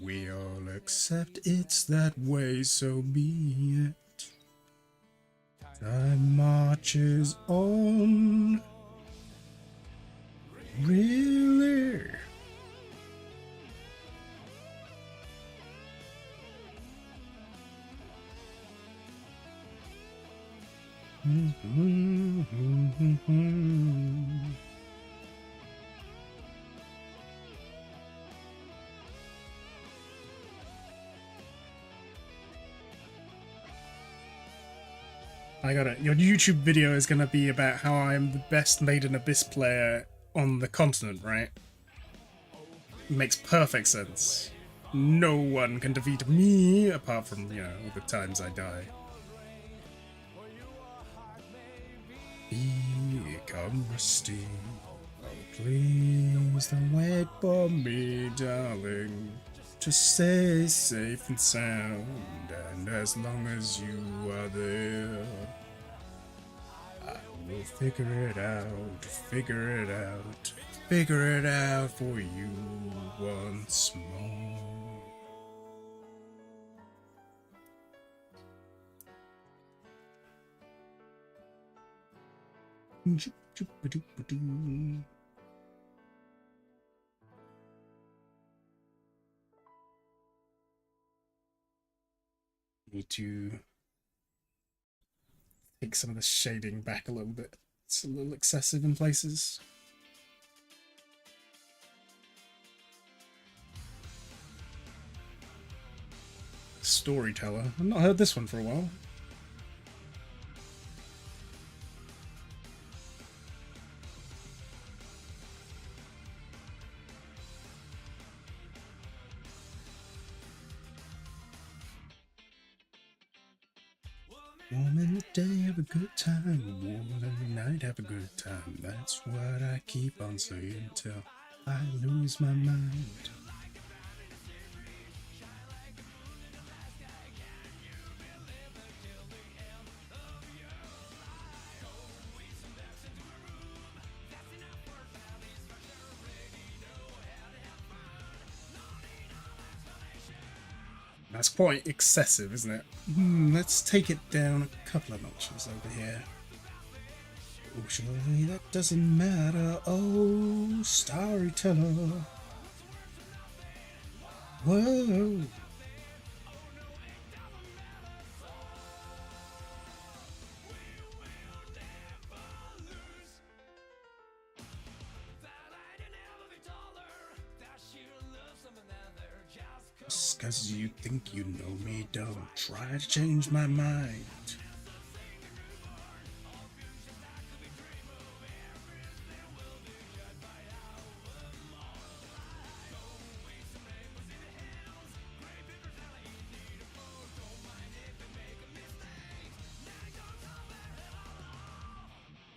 We all accept it's that way, so be it. Time marches on. Really? I got it. Your YouTube video is gonna be about how I am the best Maiden Abyss player on the continent, right? Makes perfect sense. No one can defeat me, apart from, you know, the times I die. Become rusty. Oh, please don't wait for me, darling. Just stay safe and sound, and as long as you are there, I will figure it out, figure it out, figure it out for you once more. Need to take some of the shading back a little bit. It's a little excessive in places. Storyteller. I've not heard this one for a while. Warm in the day, have a good time. Warm in the night, have a good time. That's what I keep on saying till I lose my mind. That's quite excessive, isn't it? Let's take it down a couple of notches over here. Oh, surely that doesn't matter. Oh, storyteller. Whoa. Just 'cause you think you know me, don't try to change my mind.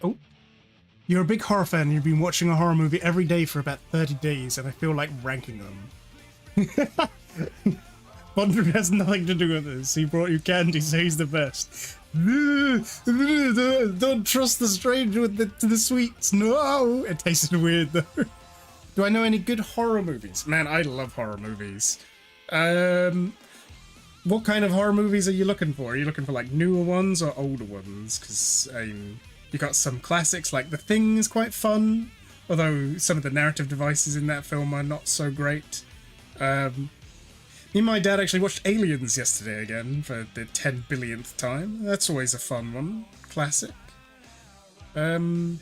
Oh, you're a big horror fan and you've been watching a horror movie every day for about 30 days and I feel like ranking them. Bondred has nothing to do with this. He brought you candy, so he's the best. Don't trust the stranger with the sweets. No! It tasted weird though. Do I know any good horror movies? Man, I love horror movies. What kind of horror movies are you looking for? Are you looking for like newer ones or older ones? Because you got some classics like The Thing is quite fun, although some of the narrative devices in that film are not so great. Me and my dad actually watched Aliens yesterday again for the 10 billionth time. That's always a fun one. Classic. As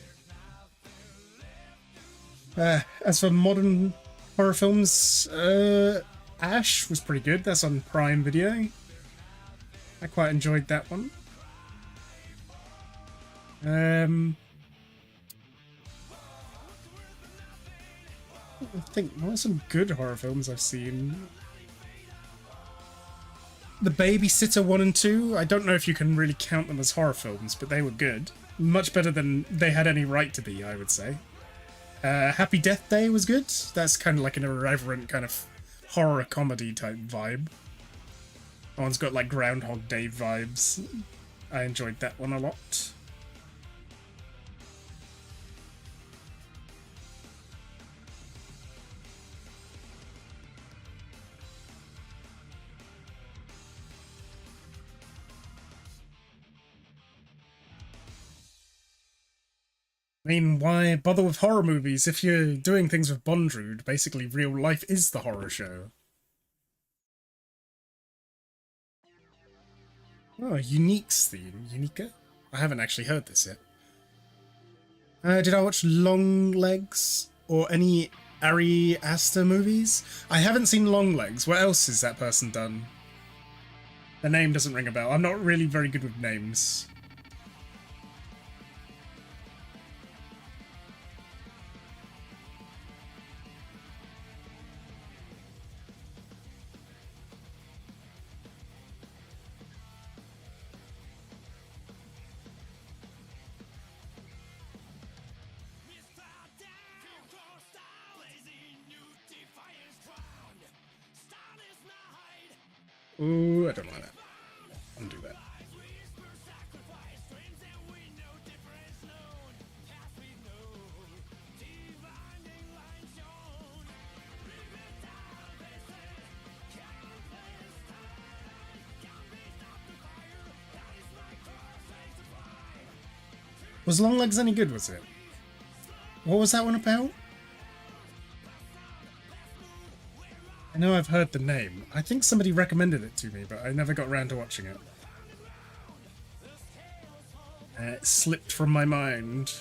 for modern horror films, Ash was pretty good. That's on Prime Video. I quite enjoyed that one. I think what are some good horror films I've seen? The Babysitter 1 and 2, I don't know if you can really count them as horror films, but they were good. Much better than they had any right to be, I would say. Happy Death Day was good. That's kind of like an irreverent kind of horror comedy type vibe. That one's got like Groundhog Day vibes. I enjoyed that one a lot. I mean, why bother with horror movies if you're doing things with Bondrewd? Basically, real life is the horror show. Oh, Unique's theme. Unica? I haven't actually heard this yet. Did I watch Long Legs or any Ari Aster movies? I haven't seen Long Legs. What else has that person done? The name doesn't ring a bell. I'm not really very good with names. Ooh, I don't like that. Undo that. Was Long Legs any good, was it? What was that one about? I know I've heard the name. I think somebody recommended it to me, but I never got around to watching it. It slipped from my mind.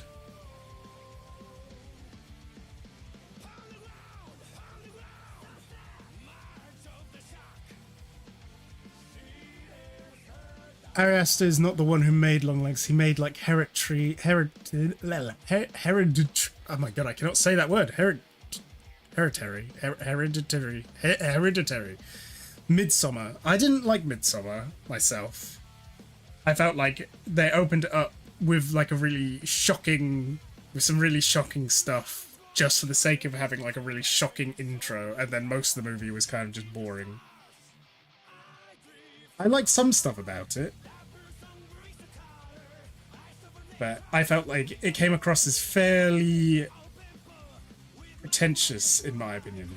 Ari Aster is not the one who made Long Legs. He made like Hereditary. Oh my god, I cannot say that word. Hereditary. Midsommar. I didn't like Midsommar myself. I felt like they opened it up with like with some really shocking stuff, just for the sake of having like a really shocking intro, and then most of the movie was kind of just boring. I liked some stuff about it, but I felt like it came across as fairly pretentious, in my opinion.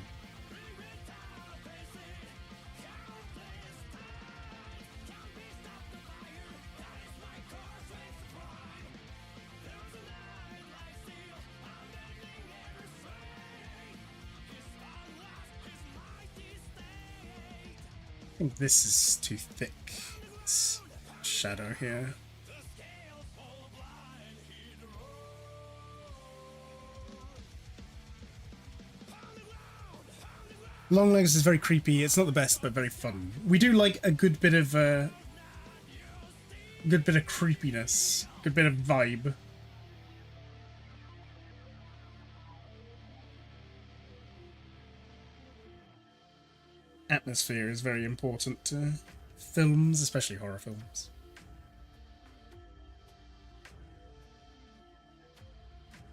I think this is too thick. This shadow here. Long Legs is very creepy. It's not the best, but very fun. We do like a good bit of creepiness, good bit of vibe. Atmosphere is very important to films, especially horror films.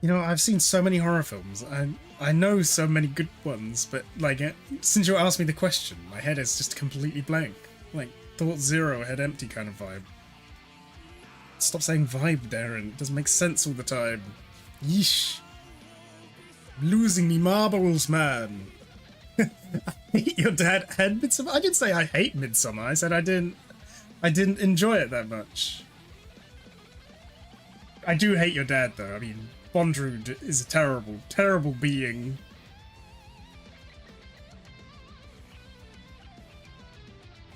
You know, I've seen so many horror films, and I know so many good ones, but, like, since you asked me the question, my head is just completely blank. Like, Thought Zero, Head Empty kind of vibe. Stop saying vibe, Darren. It doesn't make sense all the time. Yeesh. I'm losing me marbles, man. I hate your dad and Midsommar. I didn't say I hate Midsommar. I said I didn't enjoy it that much. I do hate your dad, though. I mean, Bondrewd is a terrible, terrible being.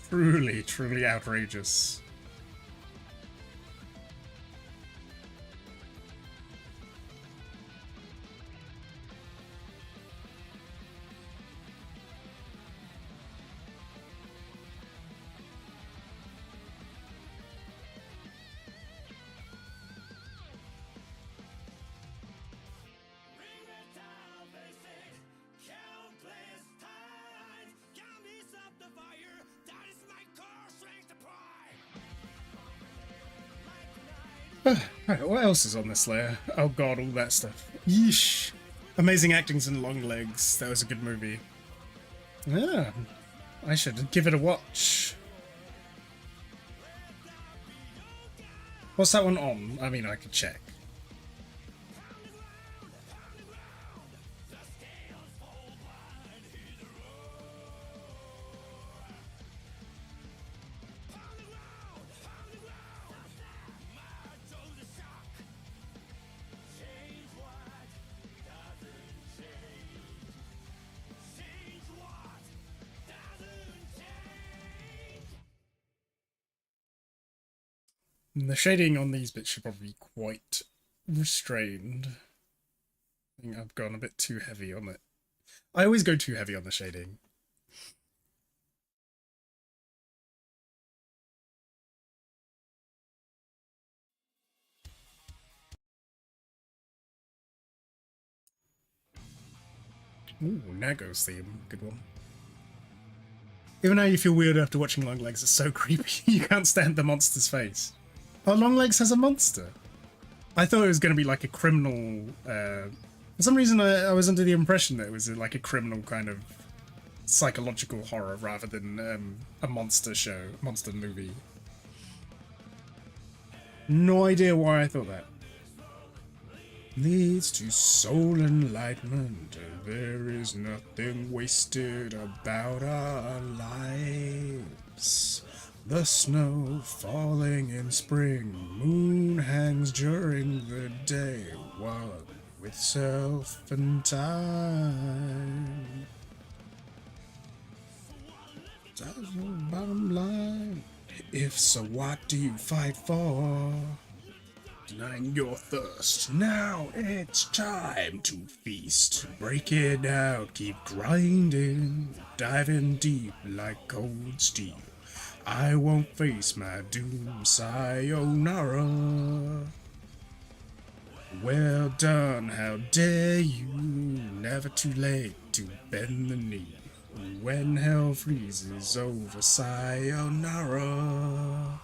Truly, truly outrageous. Right, what else is on this layer? Oh god, all that stuff. Yeesh. Amazing actings in Long Legs. That was a good movie. Yeah, I should give it a watch. What's that one on? I mean, I could check. And the shading on these bits should probably be quite restrained. I think I've gone a bit too heavy on it. I always go too heavy on the shading. Ooh, Nago's theme. Good one. Even though you feel weird after watching Long Legs, it's so creepy. You can't stand the monster's face. Oh, Long Legs has a monster. I thought it was going to be like a criminal... for some reason, I was under the impression that it was like a criminal kind of psychological horror rather than a monster show, monster movie. No idea why I thought that. Leads to soul enlightenment. There is nothing wasted about our lives. The snow falling in spring, moon hangs during the day, one with self and time. That's the bottom line. If so, what do you fight for? Denying your thirst. Now it's time to feast. Break it out, keep grinding. Diving deep like cold steel. I won't face my doom, sayonara. Well done, how dare you. Never too late to bend the knee. When hell freezes over, sayonara.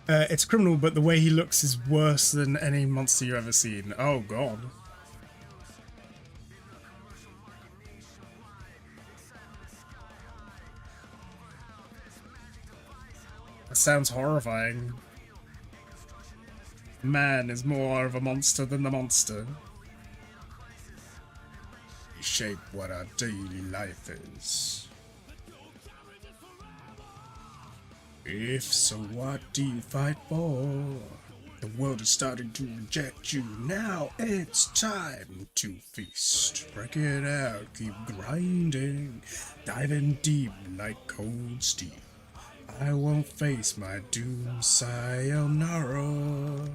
It's criminal, but the way he looks is worse than any monster you've ever seen. Oh god. That sounds horrifying. Man is more of a monster than the monster. You shape what our daily life is. If so, what do you fight for? The world is starting to reject you. Now it's time to feast. Break it out, keep grinding. Diving deep like cold steel. I won't face my doom, sayonara.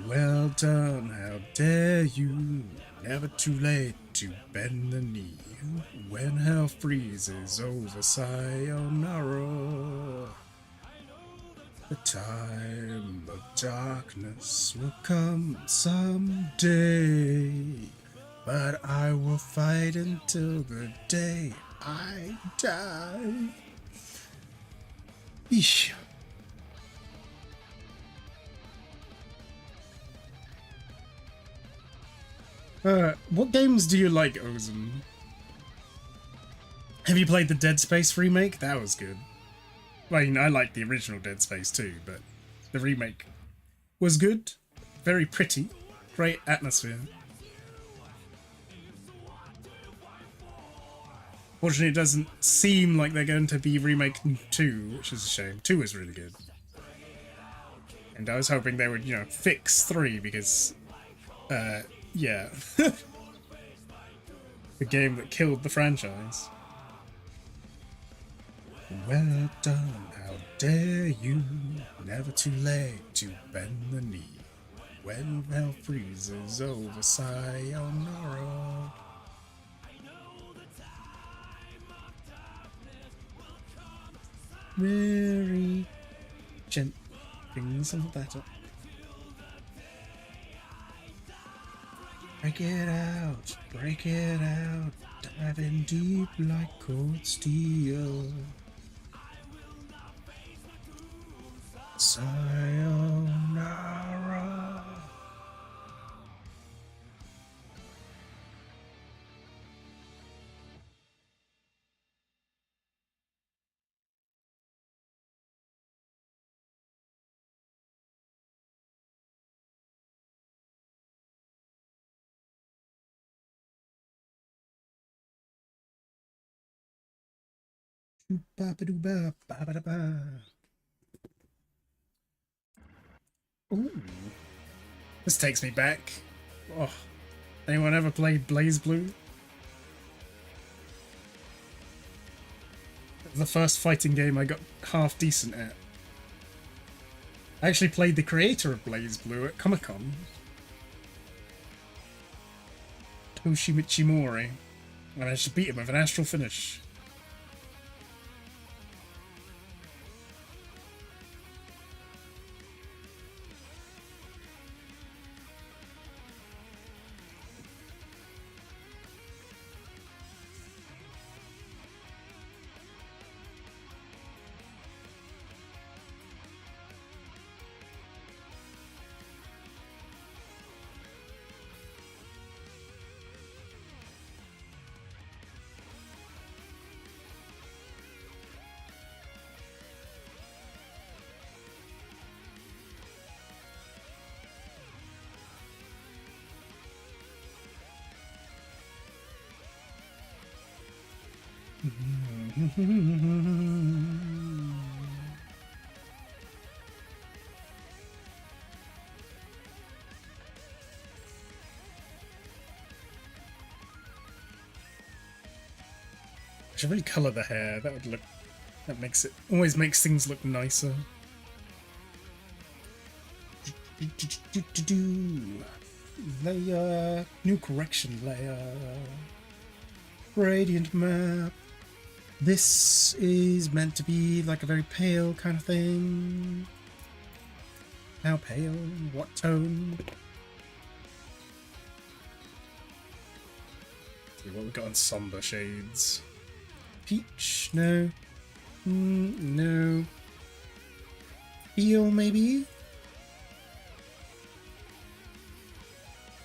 Well done, how dare you. Never too late to bend the knee. When hell freezes over, sayonara. The time of darkness will come someday, but I will fight until the day I die. Eesh. What games do you like, Ozum? Have you played the Dead Space remake? That was good. I mean, I like the original Dead Space too, but the remake was good. Very pretty. Great atmosphere. Fortunately, it doesn't seem like they're going to be remaking 2, which is a shame. 2 is really good. And I was hoping they would, you know, fix 3 because, yeah. The game that killed the franchise. Well done, how dare you. Never too late to bend the knee. When hell freezes over, sayonara. Very gently bring some better. break it out, diving deep like cold steel. Sayonara. Ba-ba-doo-ba, ba-ba-da-ba. Ooh. This takes me back. Oh, anyone ever played Blaze Blue? It was the first fighting game I got half decent at. I actually played the creator of Blaze Blue at Comic-Con. Toshi Michimori. And I should beat him with an astral finish. I should really colour the hair. That would look. That makes it. Always makes things look nicer. Layer. New correction layer. Gradient map. This is meant to be like a very pale kind of thing. How pale? What tone? See what we've got on somber shades. Peach? No. No. Teal, maybe?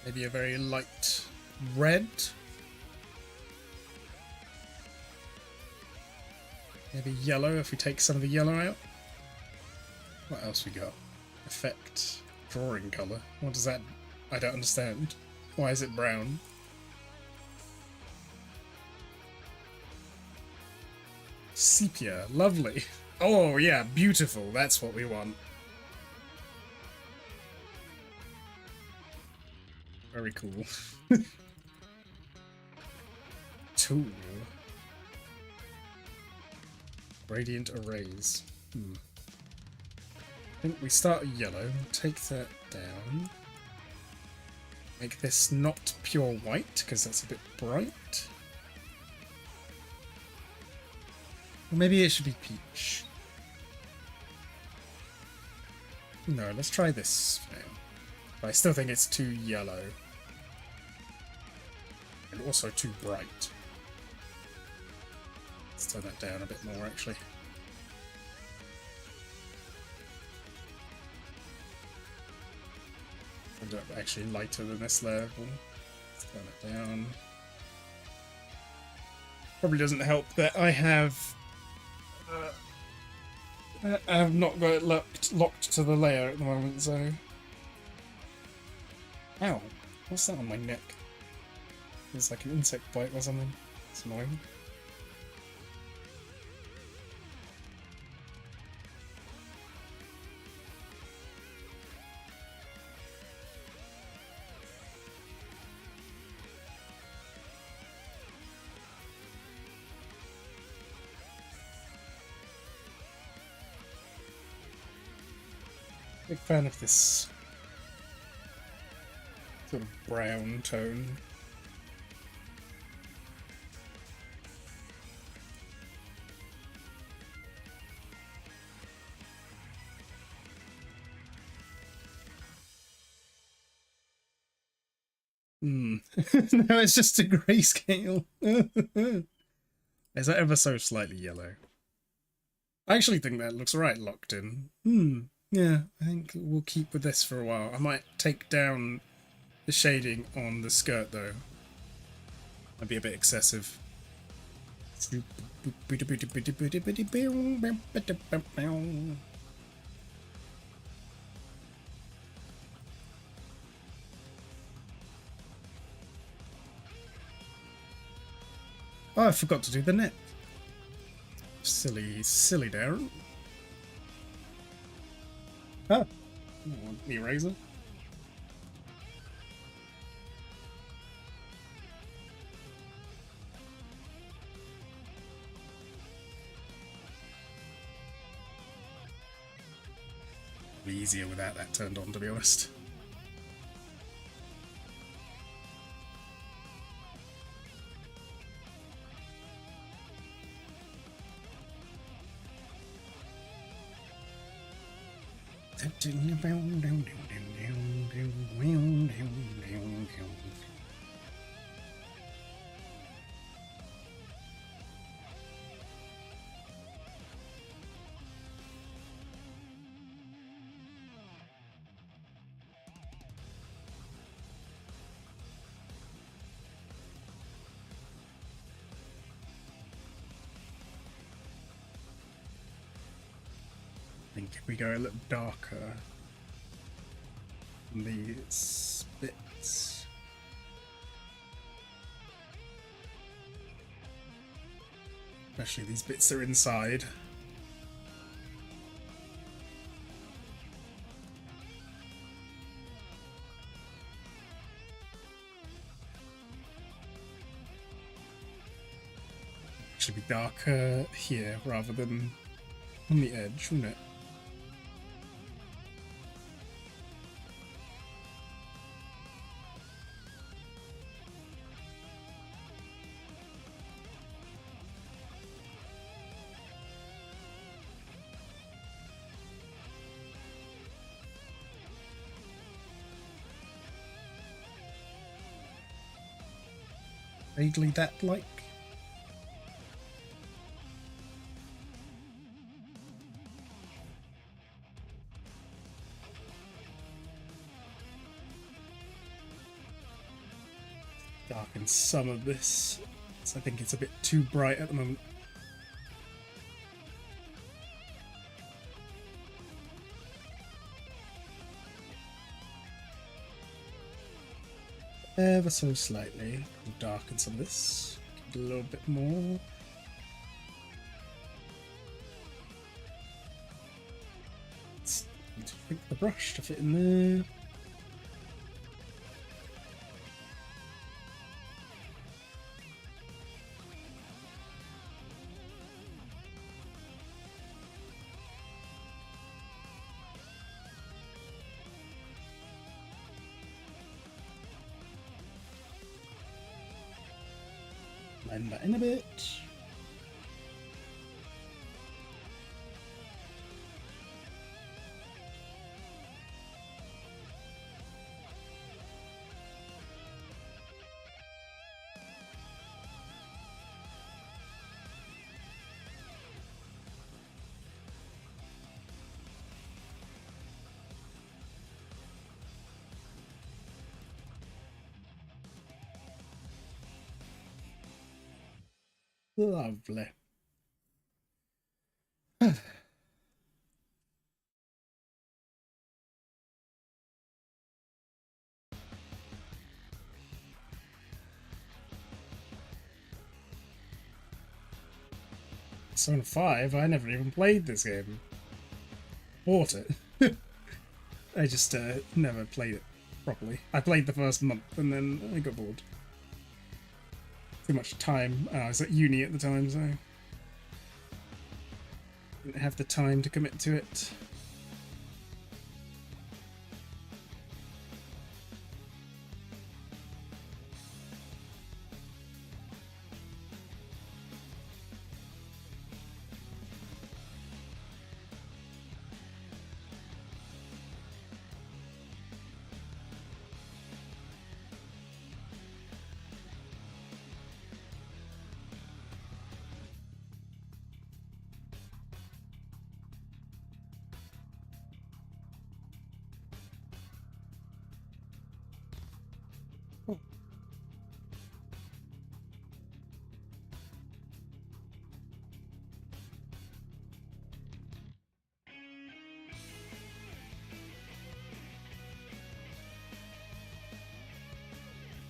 Maybe a very light red? Maybe yellow if we take some of the yellow out. What else we got? Effect. Drawing colour. What does that... I don't understand. Why is it brown? Sepia. Lovely. Oh yeah, beautiful. That's what we want. Very cool. Tool. Radiant arrays. I think we start yellow, take that down. Make this not pure white, because that's a bit bright. Or maybe it should be peach. No, let's try this now. But I still think it's too yellow. And also too bright. Let's turn that down a bit more, actually. End up actually lighter than this level. Let's turn it down. Probably doesn't help that I have not got it locked to the layer at the moment, so... Ow! What's that on my neck? It's like an insect bite or something. It's annoying. Big fan of this sort of brown tone. Hmm. No, it's just a grayscale. Is that ever so slightly yellow? I actually think that looks right locked in. Yeah, I think we'll keep with this for a while. I might take down the shading on the skirt though. Might be a bit excessive. Oh, I forgot to do the neck. Silly, silly Darren. Ah, the eraser. Be easier without that turned on, to be honest. I think if we go a little darker on these bits. Especially these bits that are inside. Should be darker here rather than on the edge, wouldn't it? Vaguely that like. Darken some of this, so I think it's a bit too bright at the moment. Ever so slightly. We'll darken some of this. Give it a little bit more. Need to pick the brush to fit in there. Blend that in a bit. Lovely. Persona 5, I never even played this game. Bought it. I just never played it properly. I played the first month and then I got bored. Too much time. I was at uni at the time, so didn't have the time to commit to it.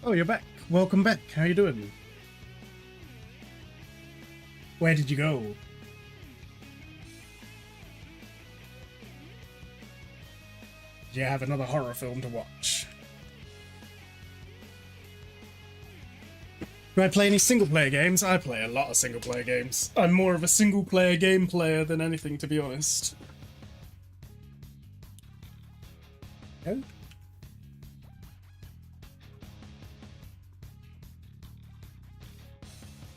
Oh, you're back. Welcome back. How you doing? Where did you go? Did you have another horror film to watch? Do I play any single-player games? I play a lot of single-player games. I'm more of a single-player game player than anything, to be honest. Oh.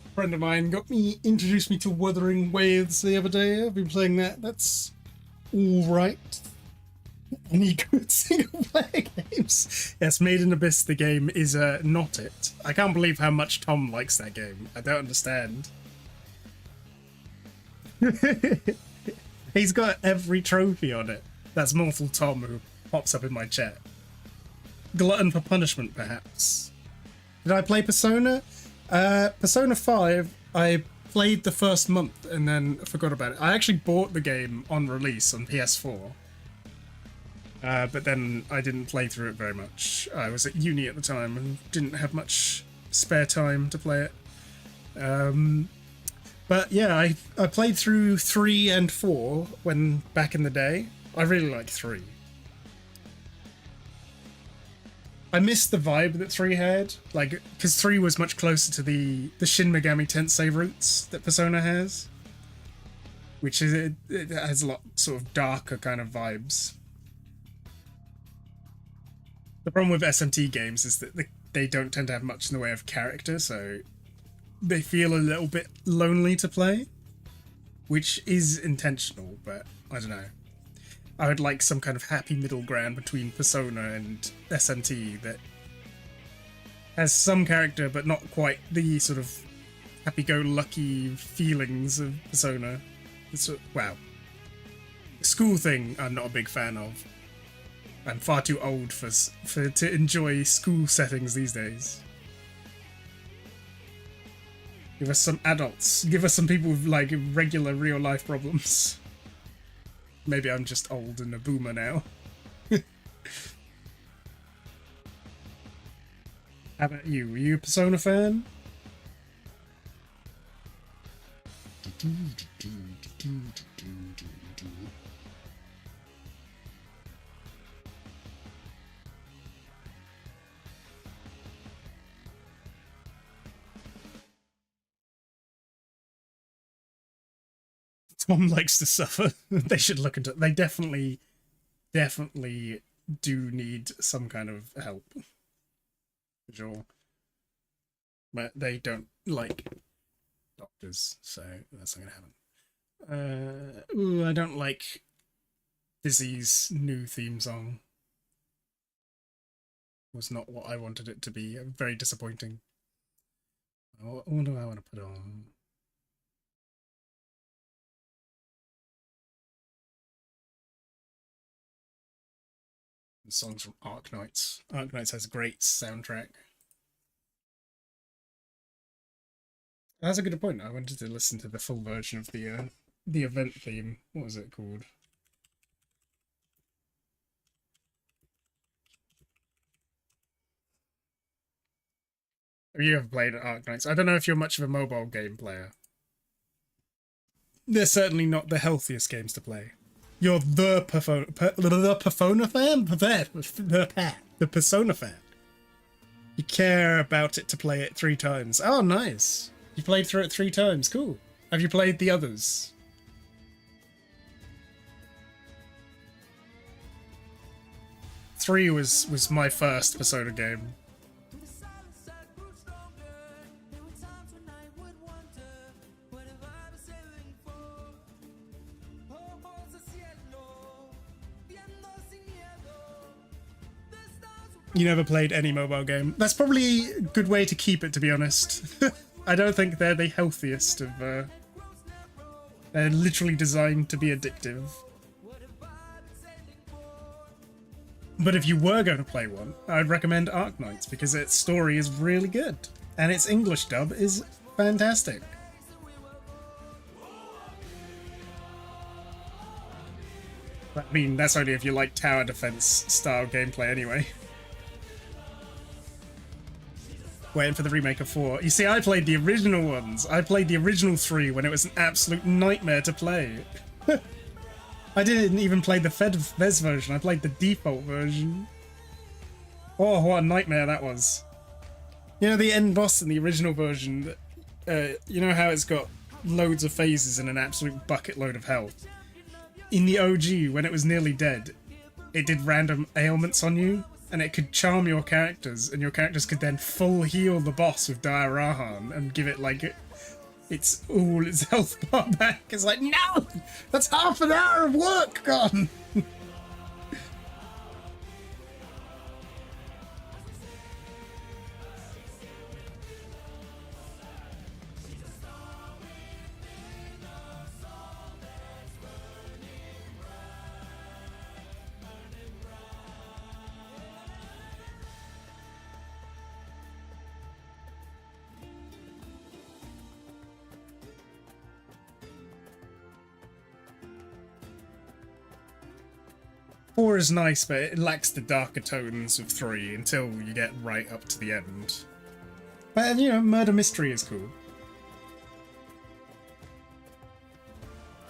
A friend of mine introduced me to Wuthering Waves the other day. I've been playing that. That's alright. Any good single-player games? Yes, Made in Abyss, the game, is not it. I can't believe how much Tom likes that game. I don't understand. He's got every trophy on it. That's Mortal Tom who pops up in my chat. Glutton for punishment, perhaps. Did I play Persona? Persona 5, I played the first month and then forgot about it. I actually bought the game on release on PS4. But then I didn't play through it very much. I was at uni at the time and didn't have much spare time to play it. But yeah, I played through 3 and 4 when back in the day. I really like 3. I missed the vibe that 3 had, like, because 3 was much closer to the Shin Megami Tensei roots that Persona has, which is it has a lot sort of darker kind of vibes. The problem with SMT games is that they don't tend to have much in the way of character, so they feel a little bit lonely to play, which is intentional, but I don't know. I would like some kind of happy middle ground between Persona and SMT that has some character, but not quite the sort of happy-go-lucky feelings of Persona. Wow. The school thing I'm not a big fan of. I'm far too old to enjoy school settings these days. Give us some adults. Give us some people with, like, regular real-life problems. Maybe I'm just old and a boomer now. How about you? Are you a Persona fan? Tom likes to suffer. They should look into it. They definitely do need some kind of help. For sure. But they don't like doctors, so that's not gonna happen. I don't like Dizzy's new theme song. Was not what I wanted it to be. Very disappointing. What do I want to put on? Songs from Arknights. Arknights has a great soundtrack. That's a good point. I wanted to listen to the full version of the event theme. What was it called? Have you ever played Arknights? I don't know if you're much of a mobile game player. They're certainly not the healthiest games to play. You're the Persona fan? The Persona fan. You care about it to play it 3 times. Oh, nice. You played through it 3 times. Cool. Have you played the others? Three was my first Persona game. You never played any mobile game. That's probably a good way to keep it, to be honest. I don't think they're the healthiest of... They're literally designed to be addictive. But if you were going to play one, I'd recommend Arknights, because its story is really good. And its English dub is fantastic. I mean, that's only if you like tower defense style gameplay anyway. waiting for the remake of 4. You see, I played the original ones. I played the original 3 when it was an absolute nightmare to play. I didn't even play the Fez version. I played the default version. Oh, what a nightmare that was. You know, the end boss in the original version, you know how it's got loads of phases and an absolute bucket load of health? In the OG, when it was nearly dead, it did random ailments on you, and it could charm your characters, and your characters could then full heal the boss with Diarahan and give it like its health bar back. It's like, no! That's half an hour of work gone! 4 is nice, but it lacks the darker tones of 3 until you get right up to the end. But, you know, murder mystery is cool.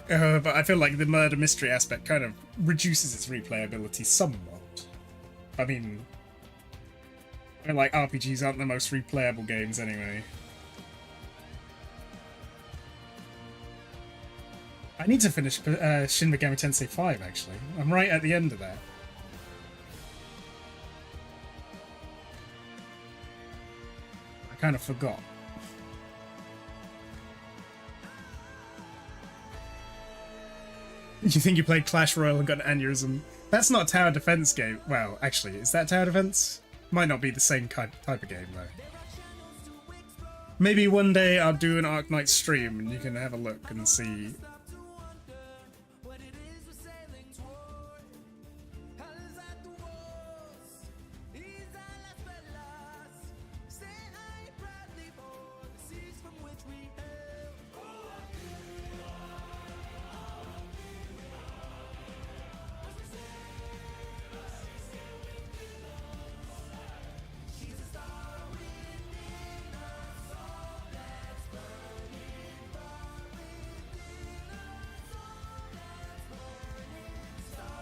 But I feel like the murder mystery aspect kind of reduces its replayability somewhat. I mean, I feel like RPGs aren't the most replayable games anyway. I need to finish Shin Megami Tensei 5, actually. I'm right at the end of that. I kind of forgot. You think you played Clash Royale and got an aneurysm? That's not a tower defense game. Well, actually, is that tower defense? Might not be the same type of game, though. Maybe one day I'll do an Arknight stream and you can have a look and see.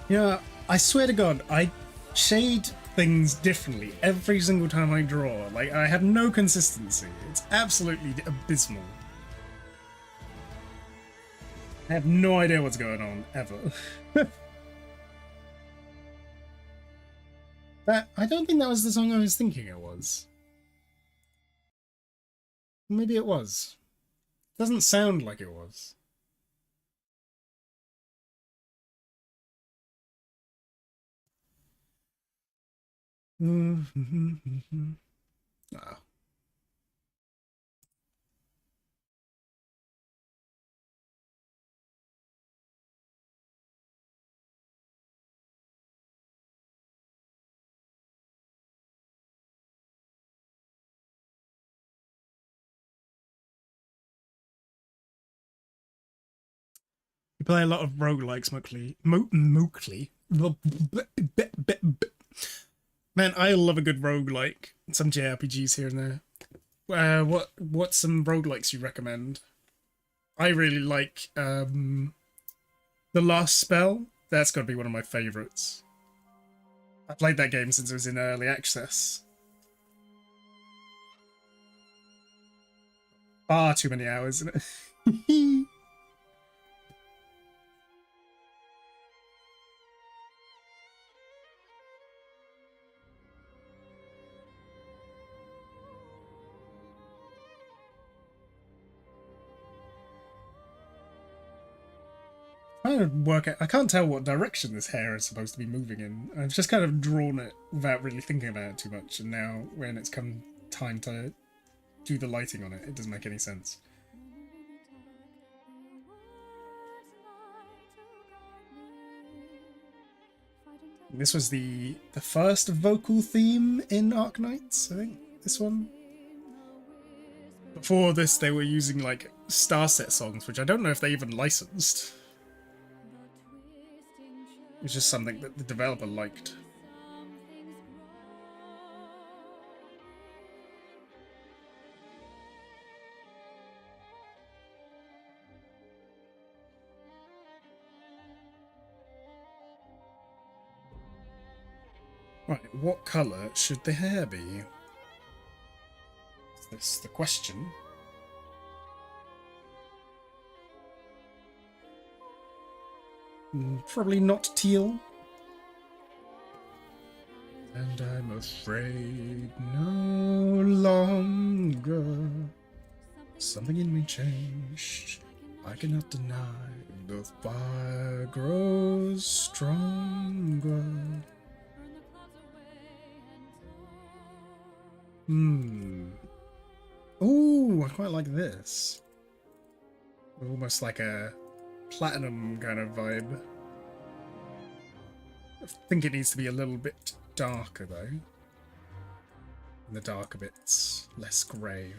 You know, I swear to God, I shade things differently every single time I draw. Like, I have no consistency. It's absolutely abysmal. I have no idea what's going on, ever. I don't think that was the song I was thinking it was. Maybe it was. It doesn't sound like it was. Oh. You play a lot of roguelikes, Mookly. Man, I love a good roguelike. Some JRPGs here and there. What's some roguelikes you recommend? I really like The Last Spell. That's got to be one of my favorites. I played that game since it was in early access. Far too many hours in it. Trying to work out, I can't tell what direction this hair is supposed to be moving in. I've just kind of drawn it without really thinking about it too much, and now when it's come time to do the lighting on it, it doesn't make any sense. This was the first vocal theme in Arknights, I think. This one. Before this, they were using like Starset songs, which I don't know if they even licensed. It's just something that the developer liked. Right, what colour should the hair be? Is this the question? Probably not teal. And I'm afraid no longer. Something in me changed. I cannot deny. The fire grows stronger. Ooh, I quite like this. Almost like a platinum kind of vibe. I think it needs to be a little bit darker though. And the darker bits less grey.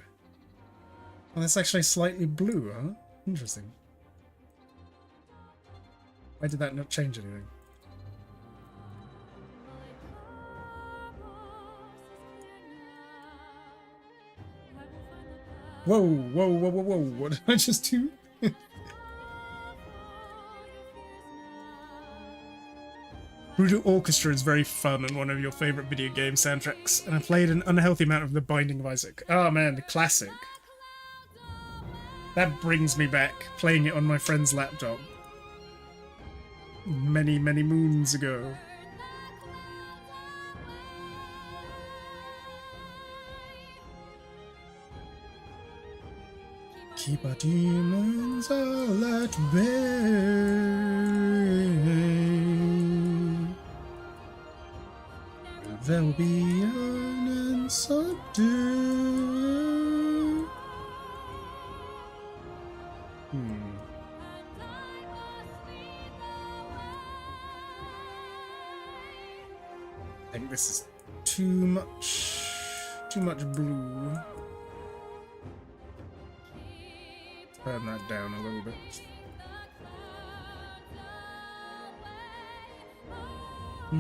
Oh, that's actually slightly blue, huh? Interesting. Why did that not change anything? Whoa, whoa, whoa, whoa, whoa, what did I just do? Voodoo Orchestra is very fun and one of your favourite video game soundtracks, and I played an unhealthy amount of The Binding of Isaac. Oh man, the classic. That brings me back, playing it on my friend's laptop. Many, many moons ago. Keep our demons all at bay. They'll be young and subdued. I think this is too much blue. Turn that down a little bit. A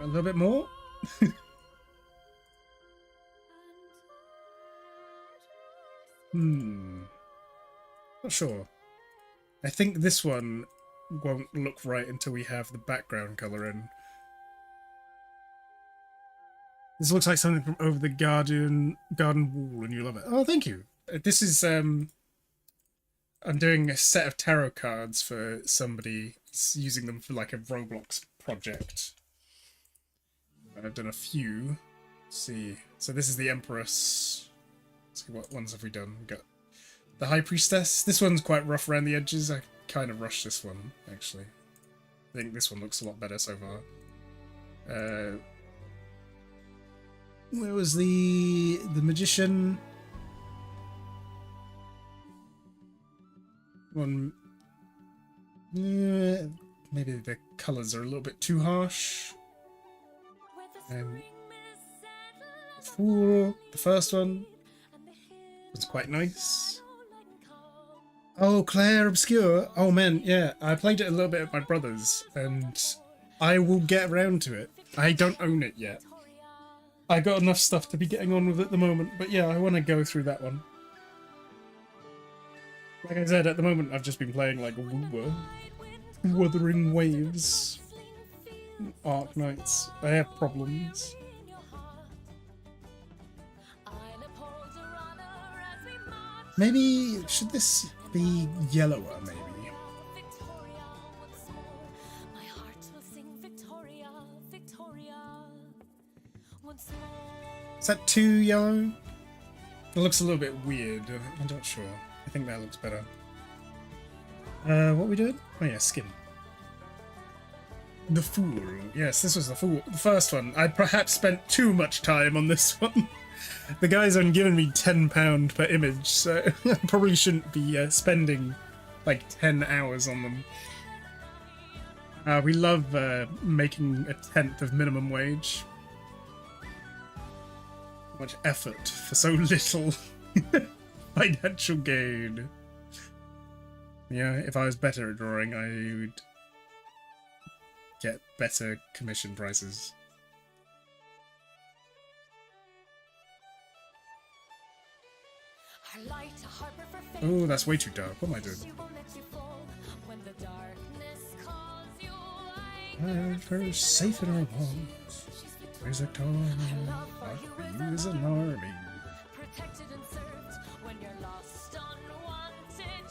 little bit more? Not sure. I think this one won't look right until we have the background colour in. This looks like something from over the garden wall and you love it. Oh, thank you. This is, I'm doing a set of tarot cards for somebody. He's using them for like a Roblox project. I've done a few. Let's see. So this is the Empress. Let's see, what ones have we done? We've got the High Priestess. This one's quite rough around the edges. I kind of rushed this one, actually. I think this one looks a lot better so far. Where was the Magician? One. Yeah, maybe the colours are a little bit too harsh. The Fool, the first one, was quite nice. Oh, Claire Obscure. Oh man, yeah, I played it a little bit at my brother's, and I will get around to it. I don't own it yet. I got enough stuff to be getting on with at the moment, but yeah, I want to go through that one. Like I said, at the moment I've just been playing like Woowa, Wuthering Waves, Arc Knights. I have problems. Maybe, should this be yellower, maybe? Is that too yellow? It looks a little bit weird. I'm not sure. I think that looks better. What we did? Oh yeah, skin. The Fool. Yes, this was the Fool. The first one. I perhaps spent too much time on this one. The guy's only given me £10 per image, so I probably shouldn't be spending like 10 hours on them. We love making a tenth of minimum wage. Much effort for so little financial gain. Yeah, if I was better at drawing, I would get better commission prices. Oh, that's way too dark. What am I doing? Her safe in our home. Where's Victoria? Not for you is an army. Protected and served when you're lost, unwanted.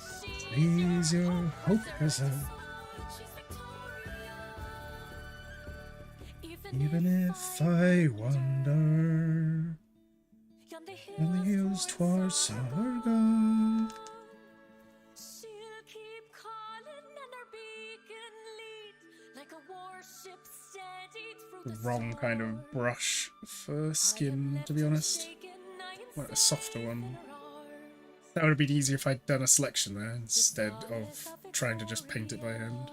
Please your hope preserved. She's Victoria. Even if I wander on the hills towards our God. She'll keep calling and her beacon lead like a warship steadied through The wrong kind of brush for skin, to be honest. Want a softer one. That would have been easier if I'd done a selection there instead of trying to just paint it by hand.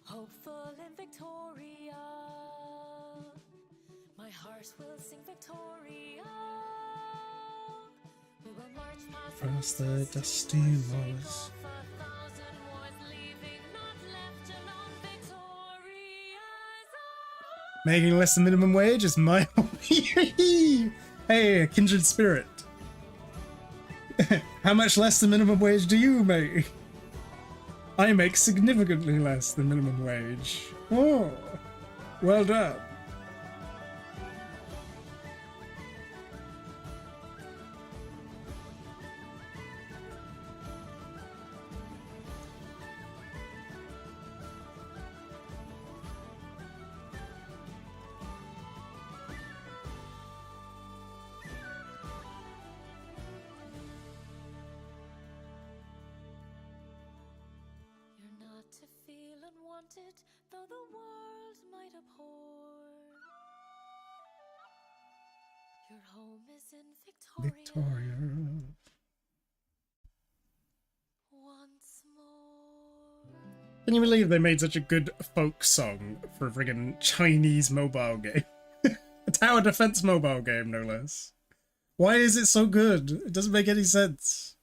Hopeful in Victoria, my heart will sing Victoria. We will march Across the dusty walls. Making less than minimum wage is my hobby. Hey, kindred spirit. How much less than minimum wage do you make? I make significantly less than minimum wage. Oh, well done. You're not to feel unwanted, though the world might abhor. Your home is in Victoria. Victoria. Once more. Can you believe they made such a good folk song for a friggin' Chinese mobile game? A tower defense mobile game, no less. Why is it so good? It doesn't make any sense.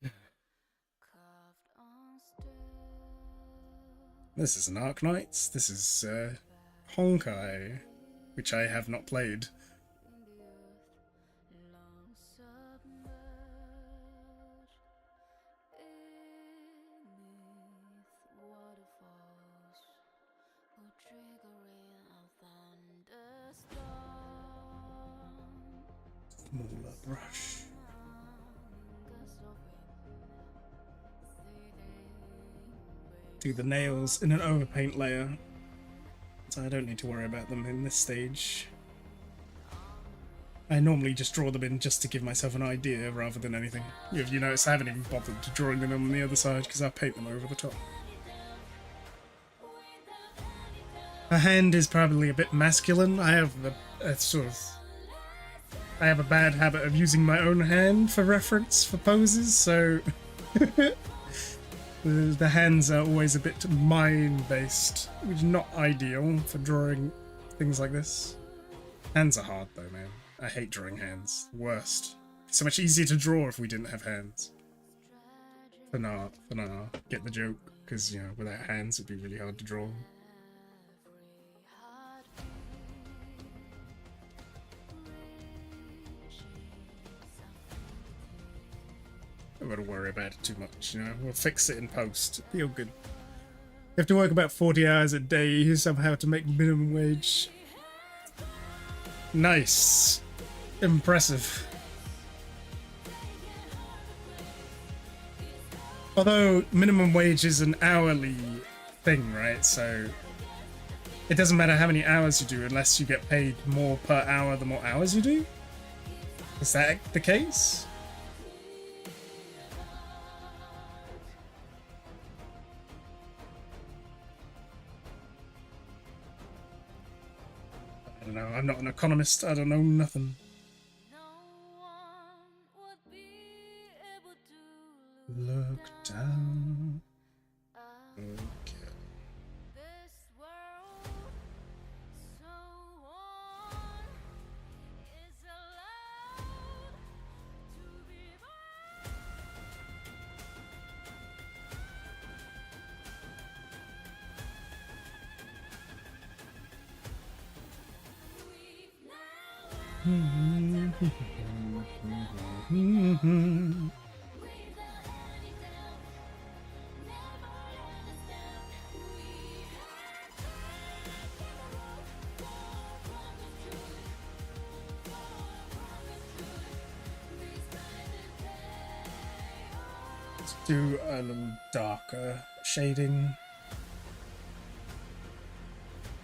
Carved on stone. This is an Arknights. This is Honkai, which I have not played. Long submerged beneath waterfalls, or triggering a thunderstorm. Smaller brush. Gust of wind, Do the nails in an overpaint layer, so I don't need to worry about them in this stage. I normally just draw them in just to give myself an idea rather than anything. If you notice, I haven't even bothered to drawing them on the other side because I paint them over the top. Her hand is probably a bit masculine. I have I have a bad habit of using my own hand for reference for poses, so the hands are always a bit mind-based, which is not ideal for drawing things like this. Hands are hard though, man. I hate drawing hands. Worst. It's so much easier to draw if we didn't have hands. For now. Get the joke? Because, you know, without hands it'd be really hard to draw. I'm not gonna worry about it too much, you know. We'll fix it in post. Feel good. You have to work about 40 hours a day somehow to make minimum wage. Nice. Impressive. Although minimum wage is an hourly thing, right? So it doesn't matter how many hours you do unless you get paid more per hour the more hours you do. Is that the case? I don't know. I'm not an economist. I don't know nothing. no one would be able to Look down. Okay. this world. So on is allowed to be Let's do a little darker shading.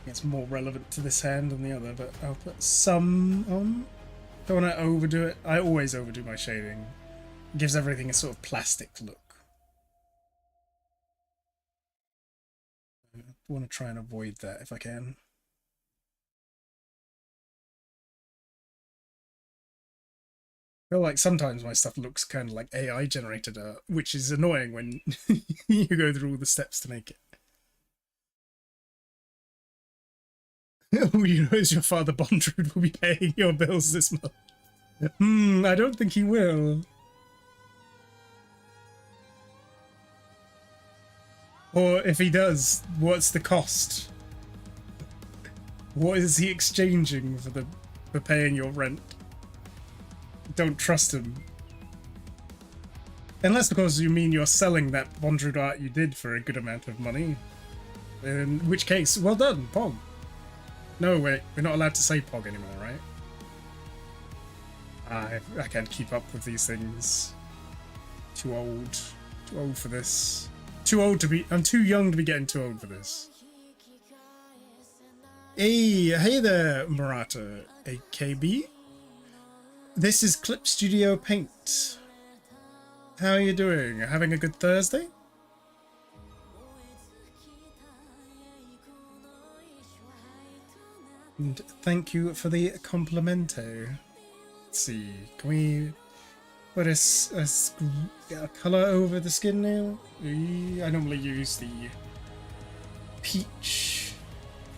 It's more relevant to this hand than the other, but I'll put some on. Don't want to overdo it. I always overdo my shading. It gives everything a sort of plastic look. I want to try and avoid that if I can. I feel like sometimes my stuff looks kind of like AI generated art, which is annoying when you go through all the steps to make it. Oh, you know, is your father Bondrewd will be paying your bills this month? I don't think he will. Or if he does, what's the cost? What is he exchanging for paying your rent? Don't trust him. Unless, of course, you mean you're selling that Bondrewd art you did for a good amount of money. In which case, well done, Pog. No, wait, we're not allowed to say Pog anymore, right? I can't keep up with these things. Too old. Too old for this. Too old to be... I'm too young to be getting too old for this. Hey there, Murata, AKB. This is Clip Studio Paint. How are you doing? Having a good Thursday? And thank you for the complimento. Let's see, can we put a colour over the skin now? I normally use the peach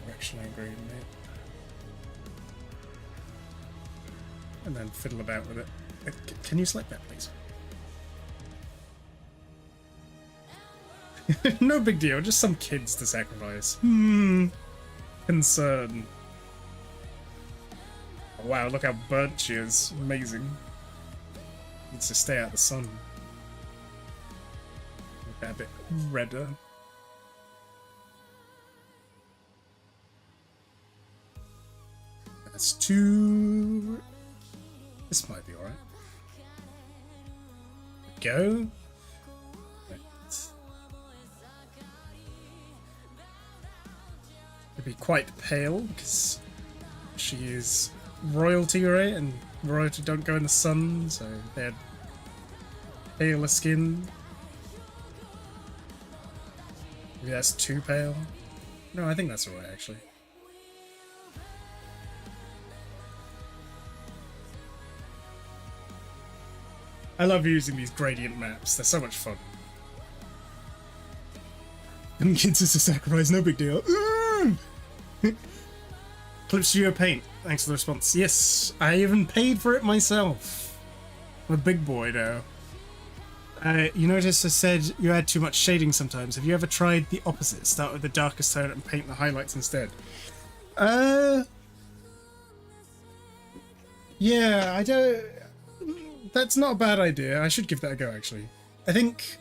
correctional green, mate. And then fiddle about with it. Can you select that, please? No big deal, just some kids to sacrifice. Concern. Oh, wow, look how burnt she is. Amazing. Needs to stay out of the sun. Make that a bit redder. That's two. This might be alright. Go. It'd be quite pale because she is royalty, right? And royalty don't go in the sun, so they had paler skin. Maybe that's too pale. No, I think that's alright actually. I love using these gradient maps, they're so much fun. And kids is a sacrifice, no big deal. Clip Studio Paint, thanks for the response. Yes, I even paid for it myself. I'm a big boy now. You notice I said you add too much shading sometimes. Have you ever tried the opposite? Start with the darkest tone and paint the highlights instead. Yeah, I don't... That's not a bad idea. I should give that a go, actually. I think...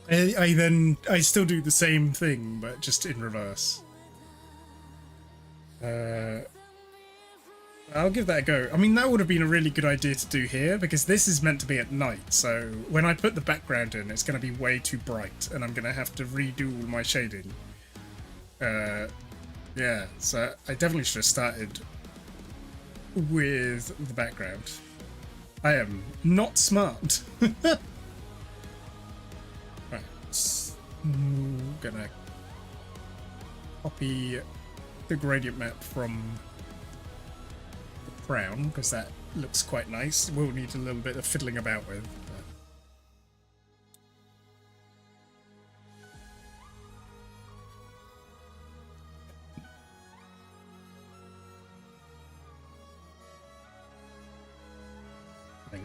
I still do the same thing, but just in reverse. I'll give that a go. I mean, that would have been a really good idea to do here, because this is meant to be at night, so when I put the background in, it's going to be way too bright, and I'm going to have to redo all my shading. Yeah, so I definitely should have started with the background. I am not smart. Right, I'm gonna copy the gradient map from the crown because that looks quite nice. We'll need a little bit of fiddling about with.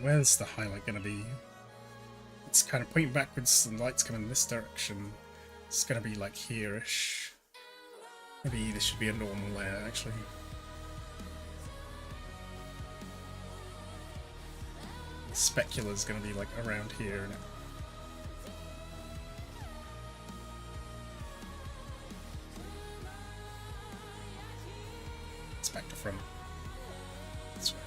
Where's the highlight going to be? It's kind of pointing backwards and the light's coming this direction. It's going to be like here-ish. Maybe this should be a normal layer, actually. The specula's going to be like around here. And it's back to front. This way.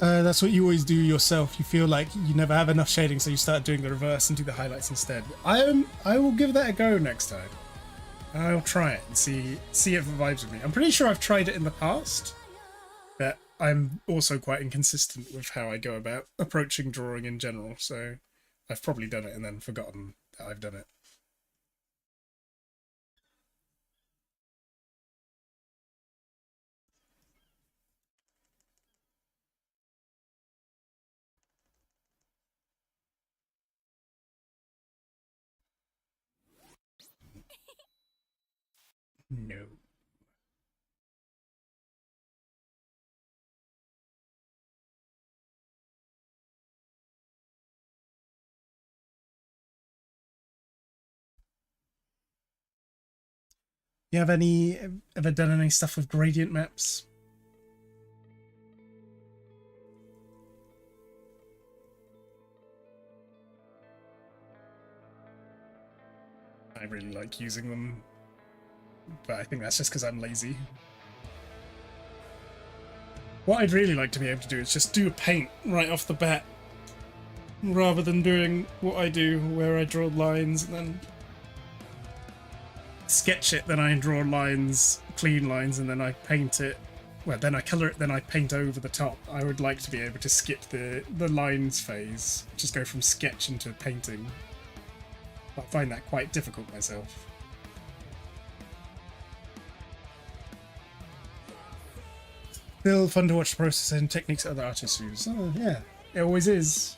That's what you always do yourself. You feel like you never have enough shading, so you start doing the reverse and do the highlights instead. I will give that a go next time. I'll try it and see if it vibes with me. I'm pretty sure I've tried it in the past, but I'm also quite inconsistent with how I go about approaching drawing in general, so I've probably done it and then forgotten that I've done it. No. You have ever done any stuff with gradient maps? I really like using them, but I think that's just because I'm lazy. What I'd really like to be able to do is just do a paint right off the bat, rather than doing what I do, where I draw lines and then sketch it, then I draw lines, clean lines, and then I paint it. Well, then I colour it, then I paint over the top. I would like to be able to skip the lines phase, just go from sketch into painting. I find that quite difficult myself. Still fun to watch the process and techniques other artists use. Oh, yeah, it always is.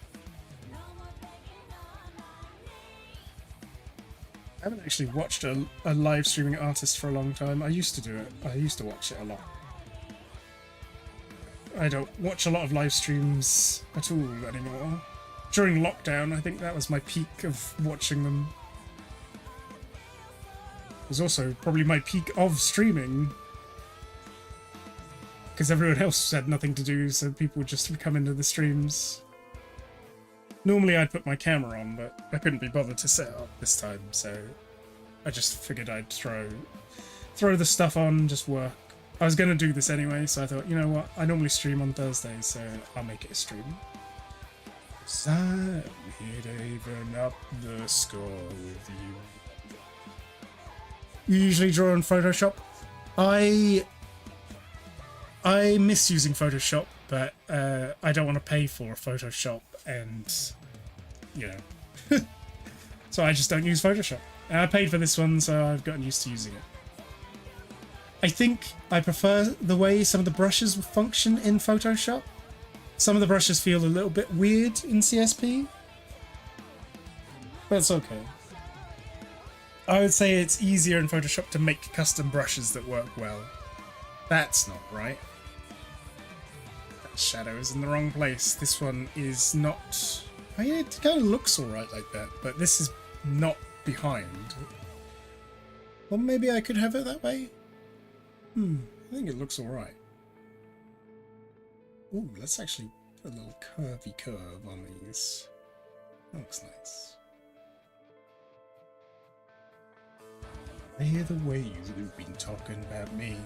I haven't actually watched a live streaming artist for a long time. I used to do it. I used to watch it a lot. I don't watch a lot of live streams at all anymore. During lockdown, I think that was my peak of watching them. It was also probably my peak of streaming, because everyone else had nothing to do, so people would just come into the streams. Normally I'd put my camera on, but I couldn't be bothered to set it up this time, so I just figured I'd throw the stuff on, just work. I was going to do this anyway, so I thought, you know what, I normally stream on Thursdays, so I'll make it a stream. So I'm here to even up the score with you. You usually draw in Photoshop? I miss using Photoshop, but I don't want to pay for Photoshop, and you know, so I just don't use Photoshop. And I paid for this one, so I've gotten used to using it. I think I prefer the way some of the brushes function in Photoshop. Some of the brushes feel a little bit weird in CSP, but it's okay. I would say it's easier in Photoshop to make custom brushes that work well. That's not right. That shadow is in the wrong place. This one is not... I mean, it kind of looks alright like that, but this is not behind. Well, maybe I could have it that way? I think it looks alright. Ooh, let's actually put a little curvy curve on these. That looks nice. I hear the ways you've been talking about me.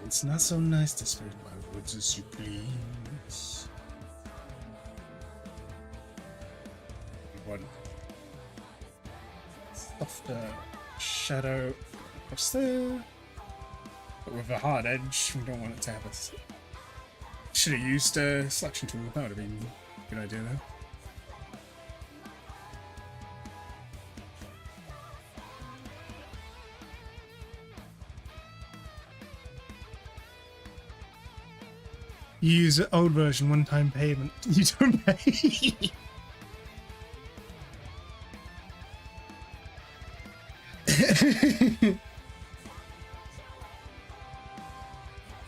It's not so nice to spread my words as you please. One softer shadow across there, but with a hard edge. We don't want it to have a... Should have used a selection tool. That would have been a good idea though. You use the old version, one-time payment. You don't pay.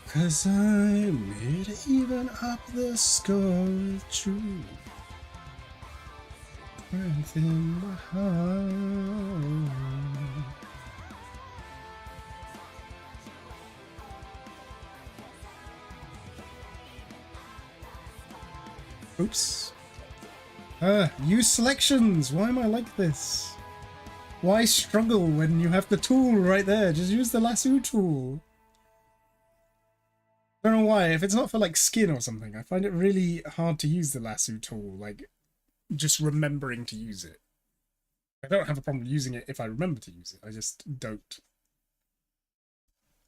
Cause I'm here to even up the score with you. Strength in my heart. Oops. Use selections! Why am I like this? Why struggle when you have the tool right there? Just use the lasso tool. I don't know why. If it's not for like skin or something, I find it really hard to use the lasso tool. Like, just remembering to use it. I don't have a problem using it if I remember to use it. I just don't.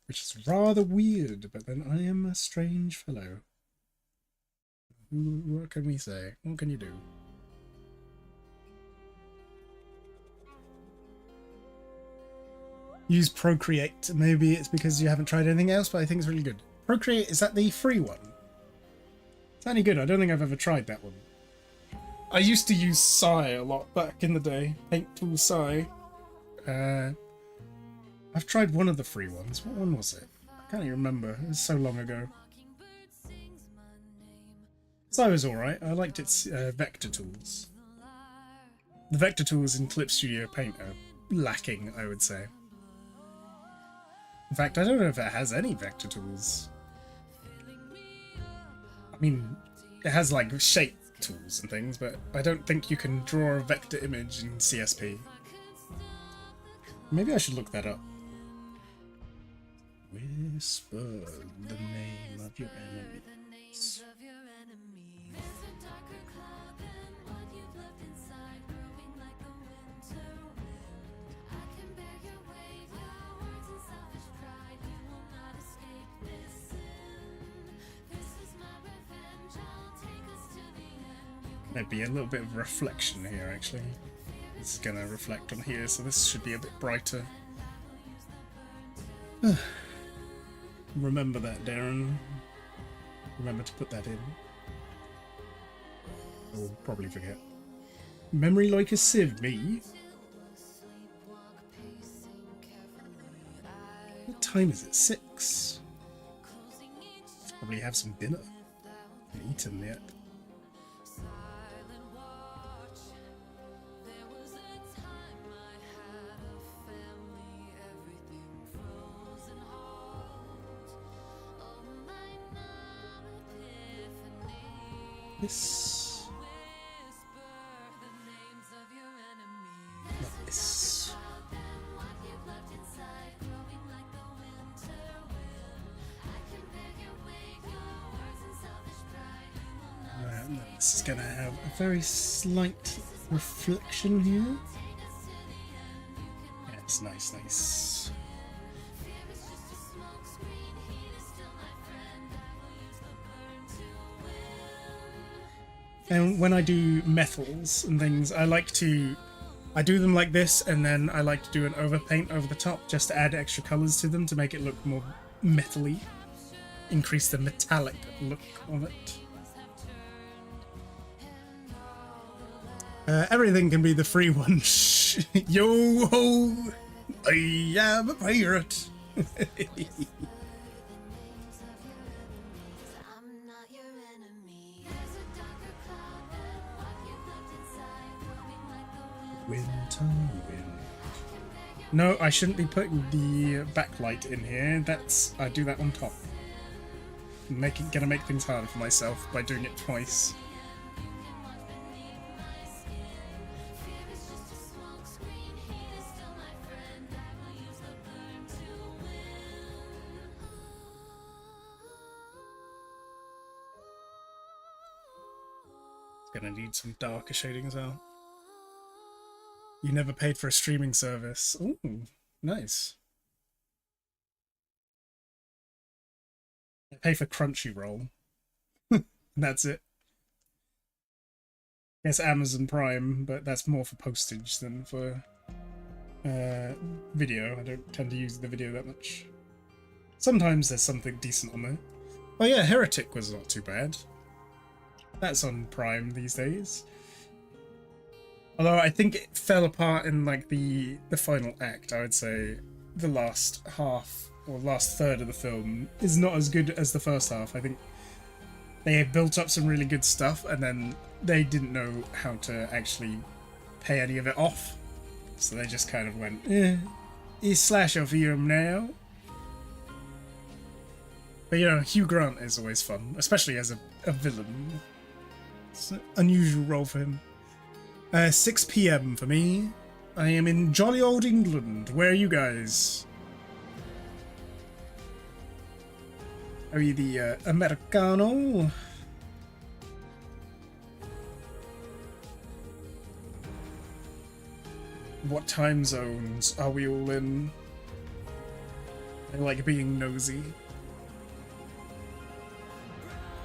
Which is rather weird, but then I am a strange fellow. What can we say? What can you do? Use Procreate. Maybe it's because you haven't tried anything else, but I think it's really good. Procreate, is that the free one? Is that any good? I don't think I've ever tried that one. I used to use Psy a lot back in the day. Paint Tool Psy. I've tried one of the free ones. What one was it? I can't even remember. It was so long ago. Psy was alright. I liked its vector tools. The vector tools in Clip Studio Paint are lacking, I would say. In fact, I don't know if it has any vector tools. I mean, it has like shape tools and things, but I don't think you can draw a vector image in CSP. Maybe I should look that up. Whisper the name of your enemies. There'd be a little bit of reflection here, actually. This is going to reflect on here, so this should be a bit brighter. Remember that, Darren. Remember to put that in. I'll probably forget. Memory like a sieve, me? What time is it? 6? Probably have some dinner. I haven't eaten yet. This. Not this. And then this is gonna have a very slight reflection here. Yeah, it's nice, nice. And when I do metals and things, I do them like this, and then I like to do an overpaint over the top just to add extra colours to them to make it look more metal-y. Increase the metallic look of it. Everything can be the free one. Yo ho! I am a pirate! Winter wind. No, I shouldn't be putting the backlight in here. I do that on top. Gonna make things harder for myself by doing it twice. It's gonna need some darker shading as well. You never paid for a streaming service. Ooh, nice. I pay for Crunchyroll. That's it. Yes, Amazon Prime, but that's more for postage than for video. I don't tend to use the video that much. Sometimes there's something decent on there. Oh yeah, Heretic was not too bad. That's on Prime these days. Although I think it fell apart in like the final act. I would say the last half or last third of the film is not as good as the first half. I think they have built up some really good stuff, and then they didn't know how to actually pay any of it off. So they just kind of went, it's slasher film now. But you know, Hugh Grant is always fun, especially as a villain. It's an unusual role for him. 6 PM for me. I am in jolly old England. Where are you guys? Are you the Americano? What time zones are we all in? I like being nosy.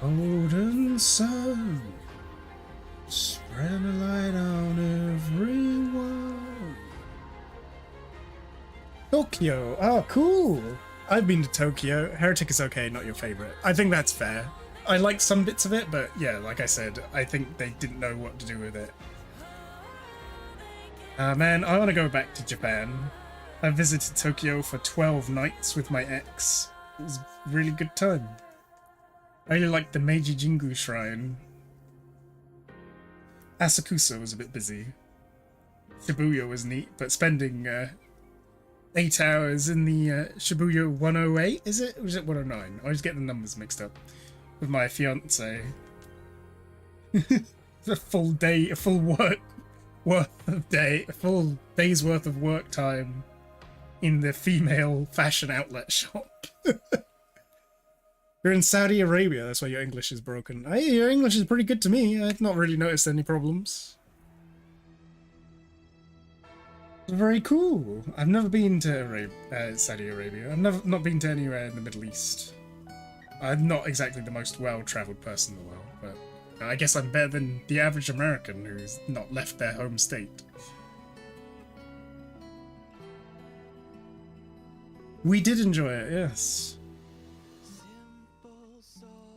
Golden sun, spread a light on everyone. Tokyo, oh cool. I've been to Tokyo. Heretic is okay, not your favorite. I think that's fair. I like some bits of it, but yeah, like I said, I think they didn't know what to do with it. Man, I want to go back to Japan. I visited Tokyo for 12 nights with my ex. It was a really good time. I really liked the Meiji Jingu Shrine. Asakusa was a bit busy. Shibuya was neat, but spending 8 hours in the Shibuya 108, is it? Or is it 109? I always get the numbers mixed up. With my fiance. A full day, a full full day's worth of work time in the female fashion outlet shop. You're in Saudi Arabia, that's why your English is broken. Hey, your English is pretty good to me. I've not really noticed any problems. Very cool. I've never been to Saudi Arabia. I've not been to anywhere in the Middle East. I'm not exactly the most well-traveled person in the world, but I guess I'm better than the average American who's not left their home state. We did enjoy it, yes.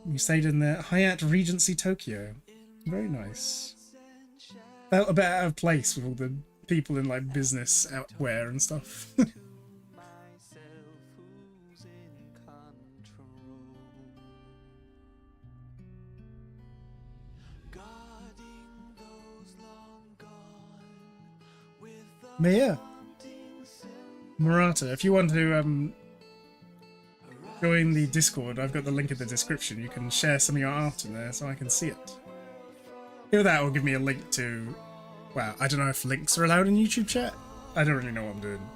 We stayed in the Hyatt Regency Tokyo. Very nice. Felt a bit out of place with all the people in like business outwear and stuff. But yeah, Murata, if you want to join the Discord, I've got the link in the description. You can share some of your art in there so I can see it. Either that or give me a link to... Wow, I don't know if links are allowed in YouTube chat. I don't really know what I'm doing.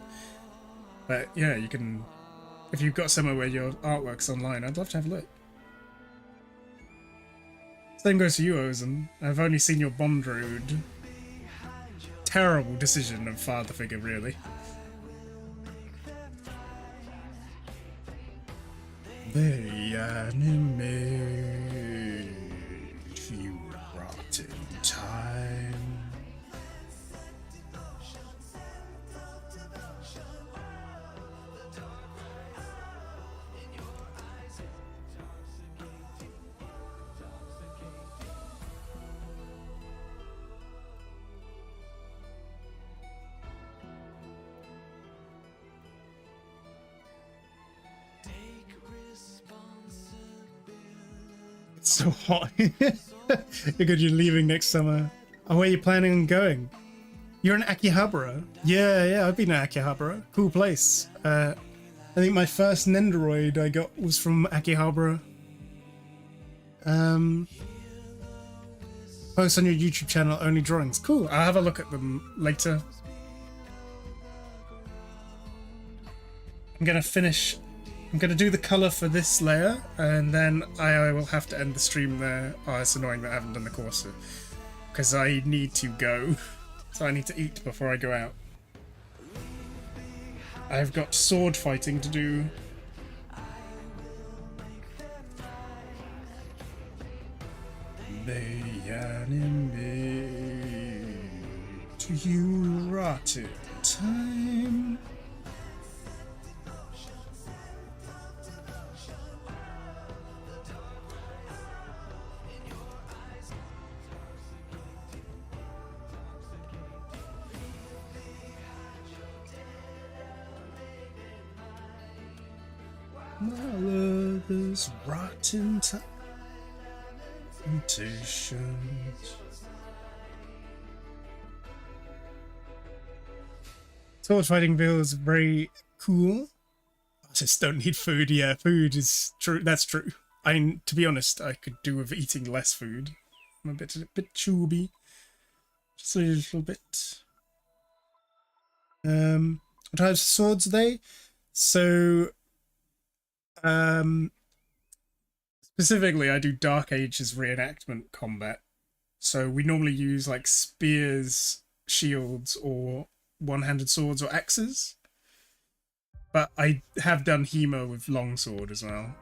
But yeah, you can... If you've got somewhere where your artwork's online, I'd love to have a look. Same goes to you, Ozen. I've only seen your Bond Road. Terrible decision of father figure, really. They animate you rotten time. It's so hot. Because you're leaving next summer. Oh, where are you planning on going? You're in Akihabara? Yeah, I've been to Akihabara. Cool place. I think my first Nendoroid I got was from Akihabara. Post on your YouTube channel, only drawings. Cool, I'll have a look at them later. I'm gonna do the colour for this layer, and then I will have to end the stream there. Oh, it's annoying that I haven't done the course, because I need to go. So I need to eat before I go out. I've got sword fighting to do. They animate you rotten time. My lover's rotten temptations. Sword fighting feels very cool. I just don't need food. Yeah, food is true. That's true. To be honest, I could do with eating less food. I'm a bit chubby. Just a little bit. What types of swords are they? So, Specifically, I do Dark Ages reenactment combat. So we normally use like spears, shields, or one-handed swords or axes. But I have done Hemo with longsword as well.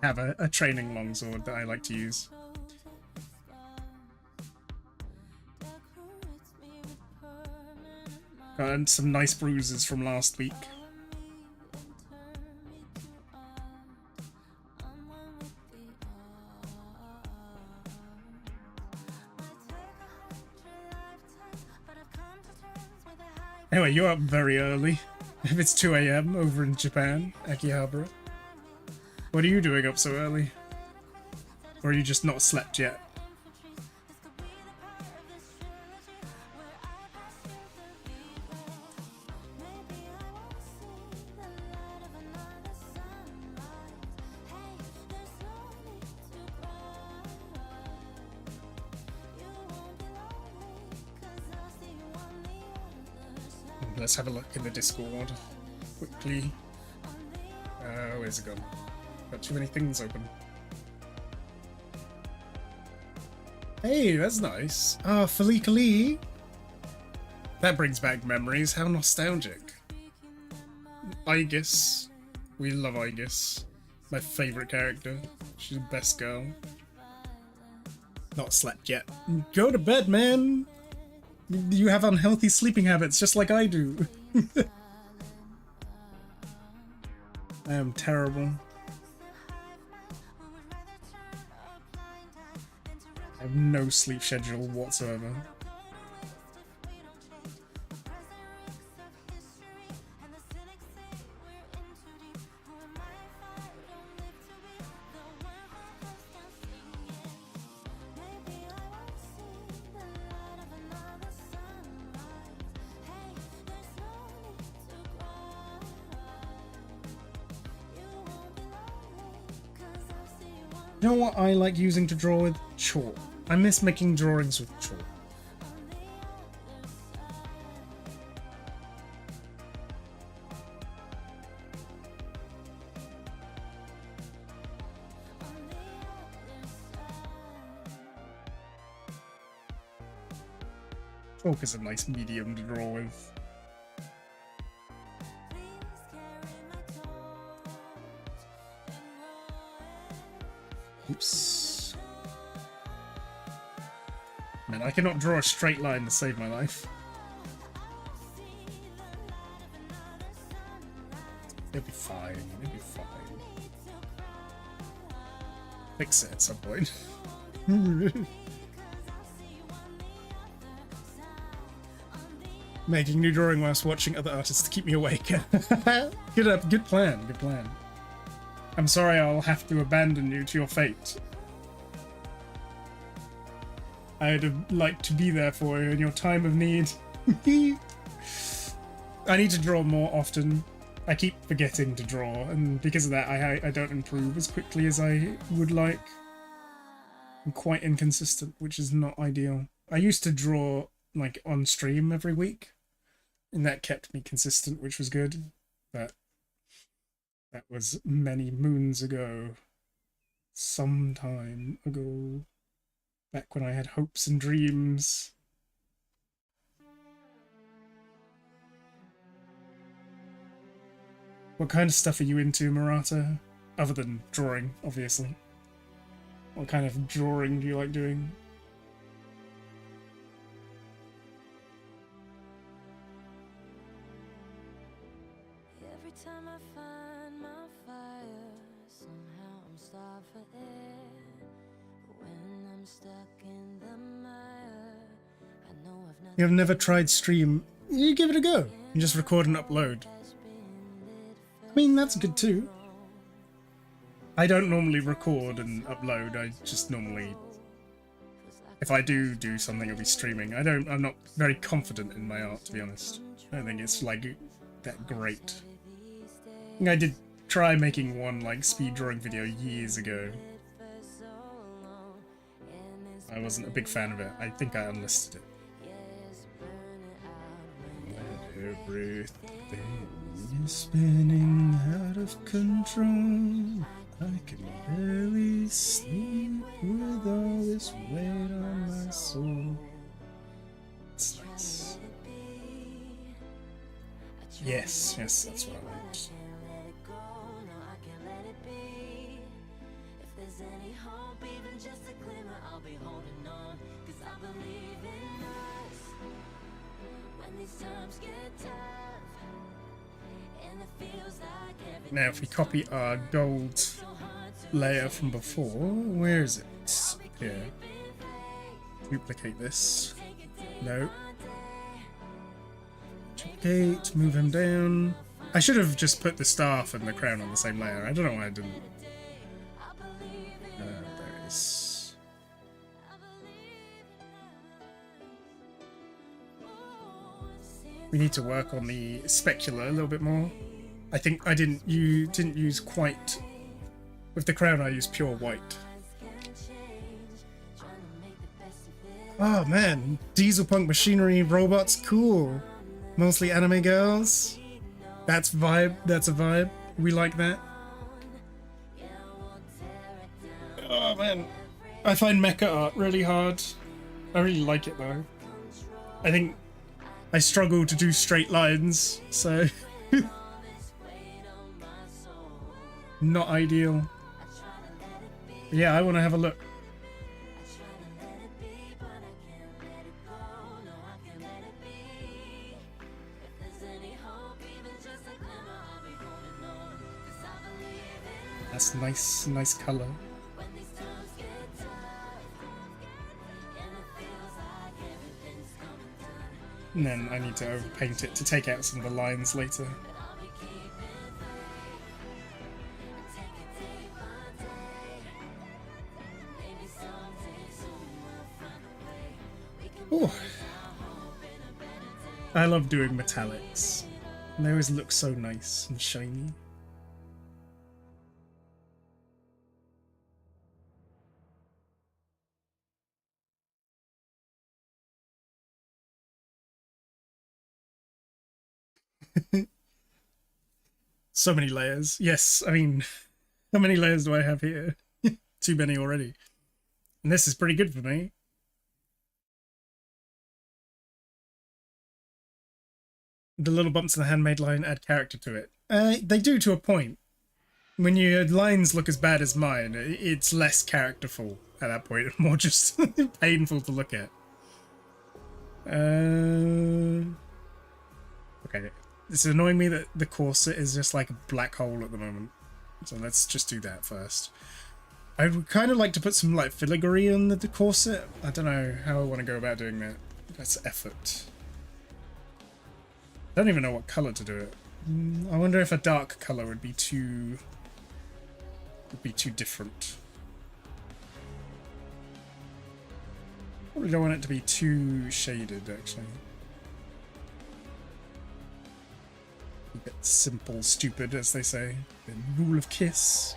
Have a training longsword that I like to use. Got some nice bruises from last week. Anyway, you're up very early. If it's 2 AM over in Japan, Akihabara. What are you doing up so early? Or are you just not slept yet? Let's have a look in the Discord quickly. Where's it gone? Got too many things open. Hey, that's nice. Ah, Falikali. That brings back memories. How nostalgic. Aegis. We love Aegis. My favourite character. She's the best girl. Not slept yet. Go to bed, man! You have unhealthy sleeping habits, just like I do. I am terrible. I have no sleep schedule whatsoever. You know what I like using to draw with? Chalk. I miss making drawings with chalk. Chalk is a nice medium to draw with. Oops. Man, I cannot draw a straight line to save my life. It'll be fine. It'll be fine. Fix it at some point. Making new drawing whilst watching other artists to keep me awake. Good plan. Good plan. I'm sorry I'll have to abandon you to your fate. I'd have liked to be there for you in your time of need. I need to draw more often. I keep forgetting to draw, and because of that I don't improve as quickly as I would like. I'm quite inconsistent, which is not ideal. I used to draw like on stream every week, and that kept me consistent, which was good, but that was many moons ago. Some time ago. Back when I had hopes and dreams. What kind of stuff are you into, Murata? Other than drawing, obviously. What kind of drawing do you like doing? Every time I find my fire, somehow I'm starved for air. When I'm stuck in the mire, I know I've not. You've never tried stream? You give it a go. You just record and upload. I mean, that's good too. I don't normally record and upload. I just normally, if I do something, it'll be streaming. I'm not very confident in my art, to be honest. I don't think it's like that great. I think I did try making one like speed drawing video years ago. I wasn't a big fan of it. I think I unlisted it. Let everything is spinning out of control. I can barely sleep with all this weight on my soul. It's nice. Yes, yes, that's what I want. Now, if we copy our gold layer from before, where is it? Here. Duplicate this. No. Duplicate, move him down. I should have just put the staff and the crown on the same layer. I don't know why I didn't. There it is. We need to work on the specular a little bit more. I think I didn't use quite. With the crown I used pure white. Oh man, diesel punk machinery robots, cool. Mostly anime girls. That's vibe. That's a vibe. We like that. Oh man, I find mecha art really hard. I really like it though. I think I struggle to do straight lines, so not ideal. Yeah, I want to have a look. That's nice color. And then I need to overpaint it to take out some of the lines later. Oh, I love doing metallics. They always look so nice and shiny. So many layers. Yes, I mean, how many layers do I have here? Too many already. And this is pretty good for me. The little bumps in the handmade line add character to it. They do to a point. When your lines look as bad as mine, it's less characterful at that point. More just painful to look at. Okay. It's annoying me that the corset is just like a black hole at the moment. So let's just do that first. I would kind of like to put some like filigree on the corset. I don't know how I want to go about doing that. That's effort. I don't even know what color to do it. I wonder if a dark color would be too different. Probably don't want it to be too shaded, actually. Keep it simple, stupid, as they say. The rule of Kiss.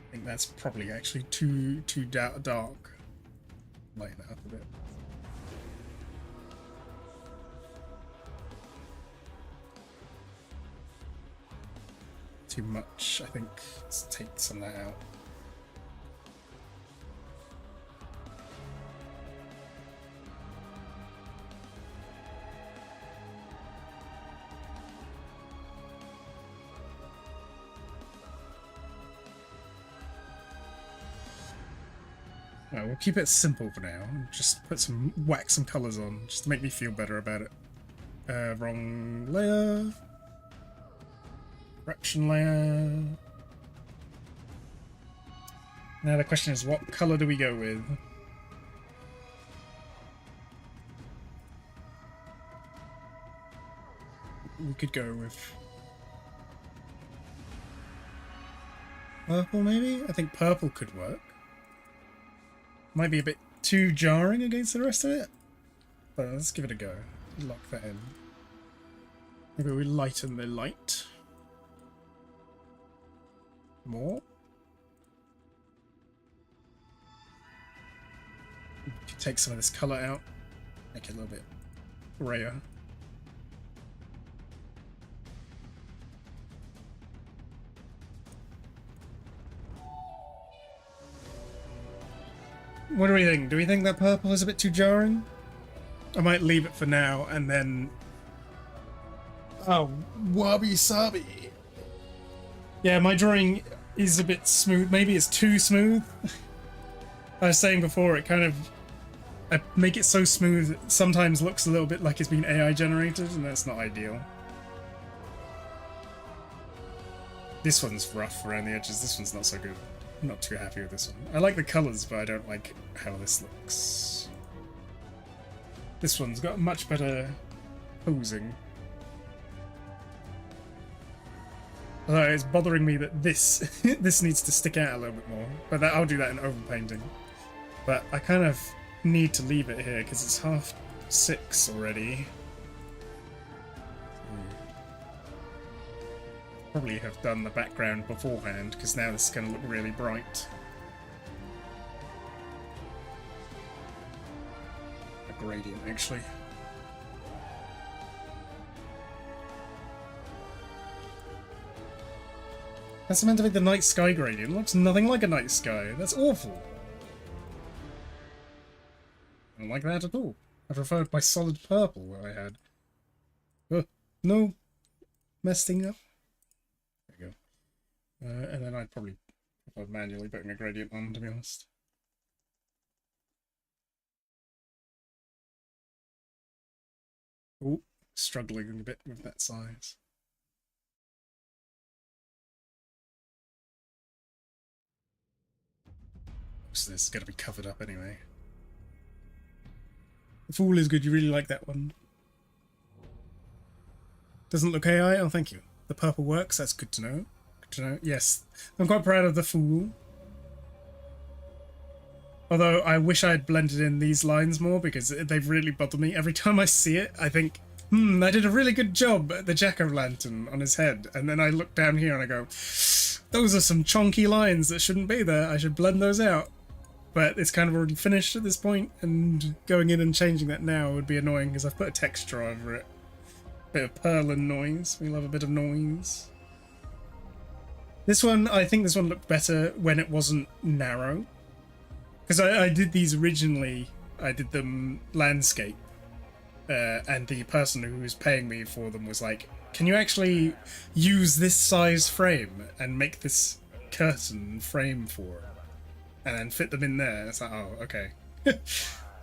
I think that's probably actually too dark. Lighten it up a bit. Too much, I think. Let's take some of that out. Right, we'll keep it simple for now. Just put some whack some colours on, just to make me feel better about it. Wrong layer. Correction layer. Now the question is, what colour do we go with? We could go with purple, maybe? I think purple could work. Might be a bit too jarring against the rest of it, but let's give it a go. Lock that in. Maybe we lighten the light more. Take some of this colour out, make it a little bit grayer. What do we think? Do we think that purple is a bit too jarring? I might leave it for now and then... Oh, wabi-sabi. Yeah, my drawing is a bit smooth. Maybe it's too smooth. I was saying before, it kind of... I make it so smooth, it sometimes looks a little bit like it's been AI generated, and that's not ideal. This one's rough around the edges, this one's not so good. I'm not too happy with this one. I like the colours, but I don't like how this looks. This one's got much better posing. Although it's bothering me that this this needs to stick out a little bit more. But I'll do that in overpainting. But I kind of need to leave it here because it's 6:30 already. Probably have done the background beforehand because now this is going to look really bright. A gradient, actually. That's meant to be the night sky gradient. It looks nothing like a night sky. That's awful. I don't like that at all. I preferred my solid purple that I had. No messing up. There you go. And then I'd probably prefer manually putting a gradient on, to be honest. Oh, struggling a bit with that size. So this is going to be covered up anyway. The Fool is good, you really like that one. Doesn't look AI? Oh, thank you. The purple works, that's good to know. Good to know. Yes, I'm quite proud of the Fool. Although I wish I had blended in these lines more because they've really bothered me. Every time I see it, I think, I did a really good job at the jack-o'-lantern on his head. And then I look down here and I go, those are some chonky lines that shouldn't be there. I should blend those out. But it's kind of already finished at this point, and going in and changing that now would be annoying because I've put a texture over it. Bit of purlin noise. We love a bit of noise. This one, I think this one looked better when it wasn't narrow. Because I did these originally, I did them landscape. And the person who was paying me for them was like, can you actually use this size frame and make this curtain frame for it? And then fit them in there. It's like, oh, okay.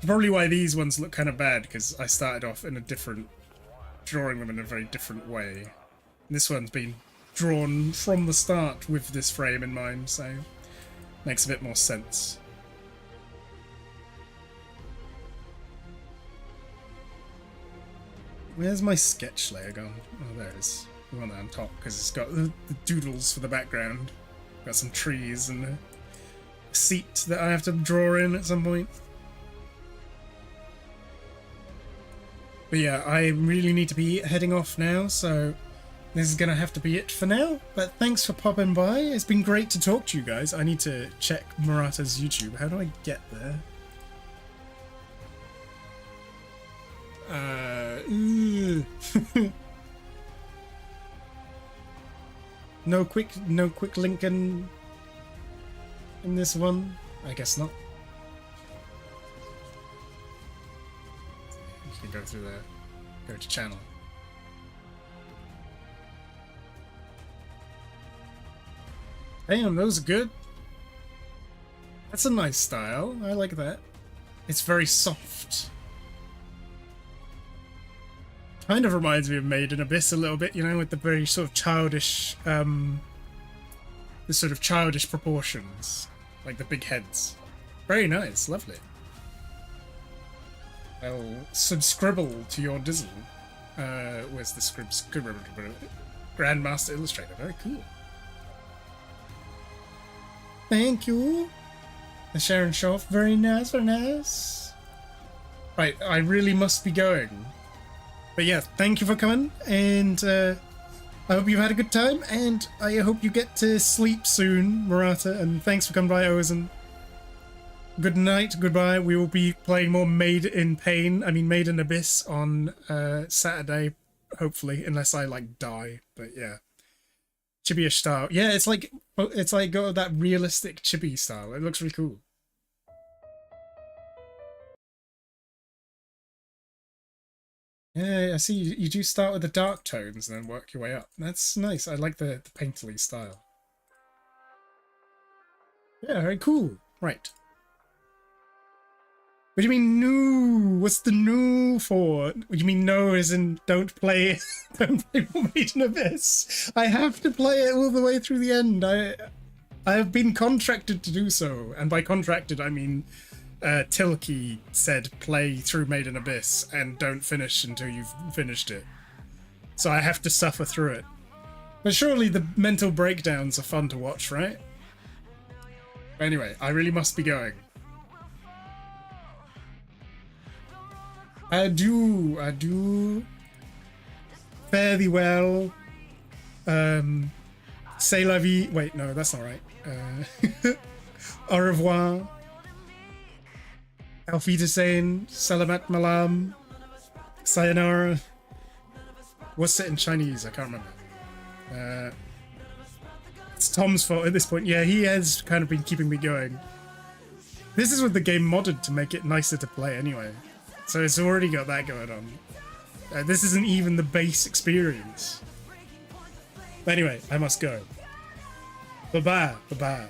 Probably why these ones look kind of bad, because I started off in a different... drawing them in a very different way. This one's been drawn from the start with this frame in mind, so... makes a bit more sense. Where's my sketch layer gone? Oh, there it is. The one on top, because it's got the doodles for the background. Got some trees and... seat that I have to draw in at some point. But yeah, I really need to be heading off now, so this is gonna have to be it for now. But thanks for popping by. It's been great to talk to you guys. I need to check Murata's YouTube. How do I get there? No quick link in this one? I guess not. You can go through there. Go to channel. Damn, those are good. That's a nice style. I like that. It's very soft. Kind of reminds me of Made in Abyss a little bit, you know, with the very sort of childish, the sort of childish proportions. Like the big heads. Very nice, lovely. I'll subscribble to your dizzle. Where's the scribble? Grandmaster Illustrator, very cool. Thank you. The Sharon Shoff, very nice, very nice. Right, I really must be going. But yeah, thank you for coming, and I hope you've had a good time, and I hope you get to sleep soon, Murata, and thanks for coming by, Ozen. good night, goodbye. We will be playing more Made in Abyss on Saturday, hopefully, unless I like die. But yeah, chibi-ish style. Yeah, it's like got that realistic chibi style. It looks really cool. Yeah, I see. You do start with the dark tones and then work your way up. That's nice. I like the painterly style. Yeah, very cool. Right. What do you mean no? What's the no for? What do you mean no as in don't play Made in Abyss? I have to play it all the way through the end. I have been contracted to do so, and by contracted I mean Tilke said play through Made in Abyss and don't finish until you've finished it. So I have to suffer through it. But surely the mental breakdowns are fun to watch, right? Anyway, I really must be going. Adieu. Fare thee well. C'est la vie. Wait, no, that's not right. Au revoir. Auf Wiedersehen. Salamat malam. Sayonara. What's it in Chinese? I can't remember. It's Tom's fault at this point. Yeah, he has kind of been keeping me going. This is with the game modded to make it nicer to play anyway. So it's already got that going on. This isn't even the base experience. But anyway, I must go. Bye-bye. Bye-bye.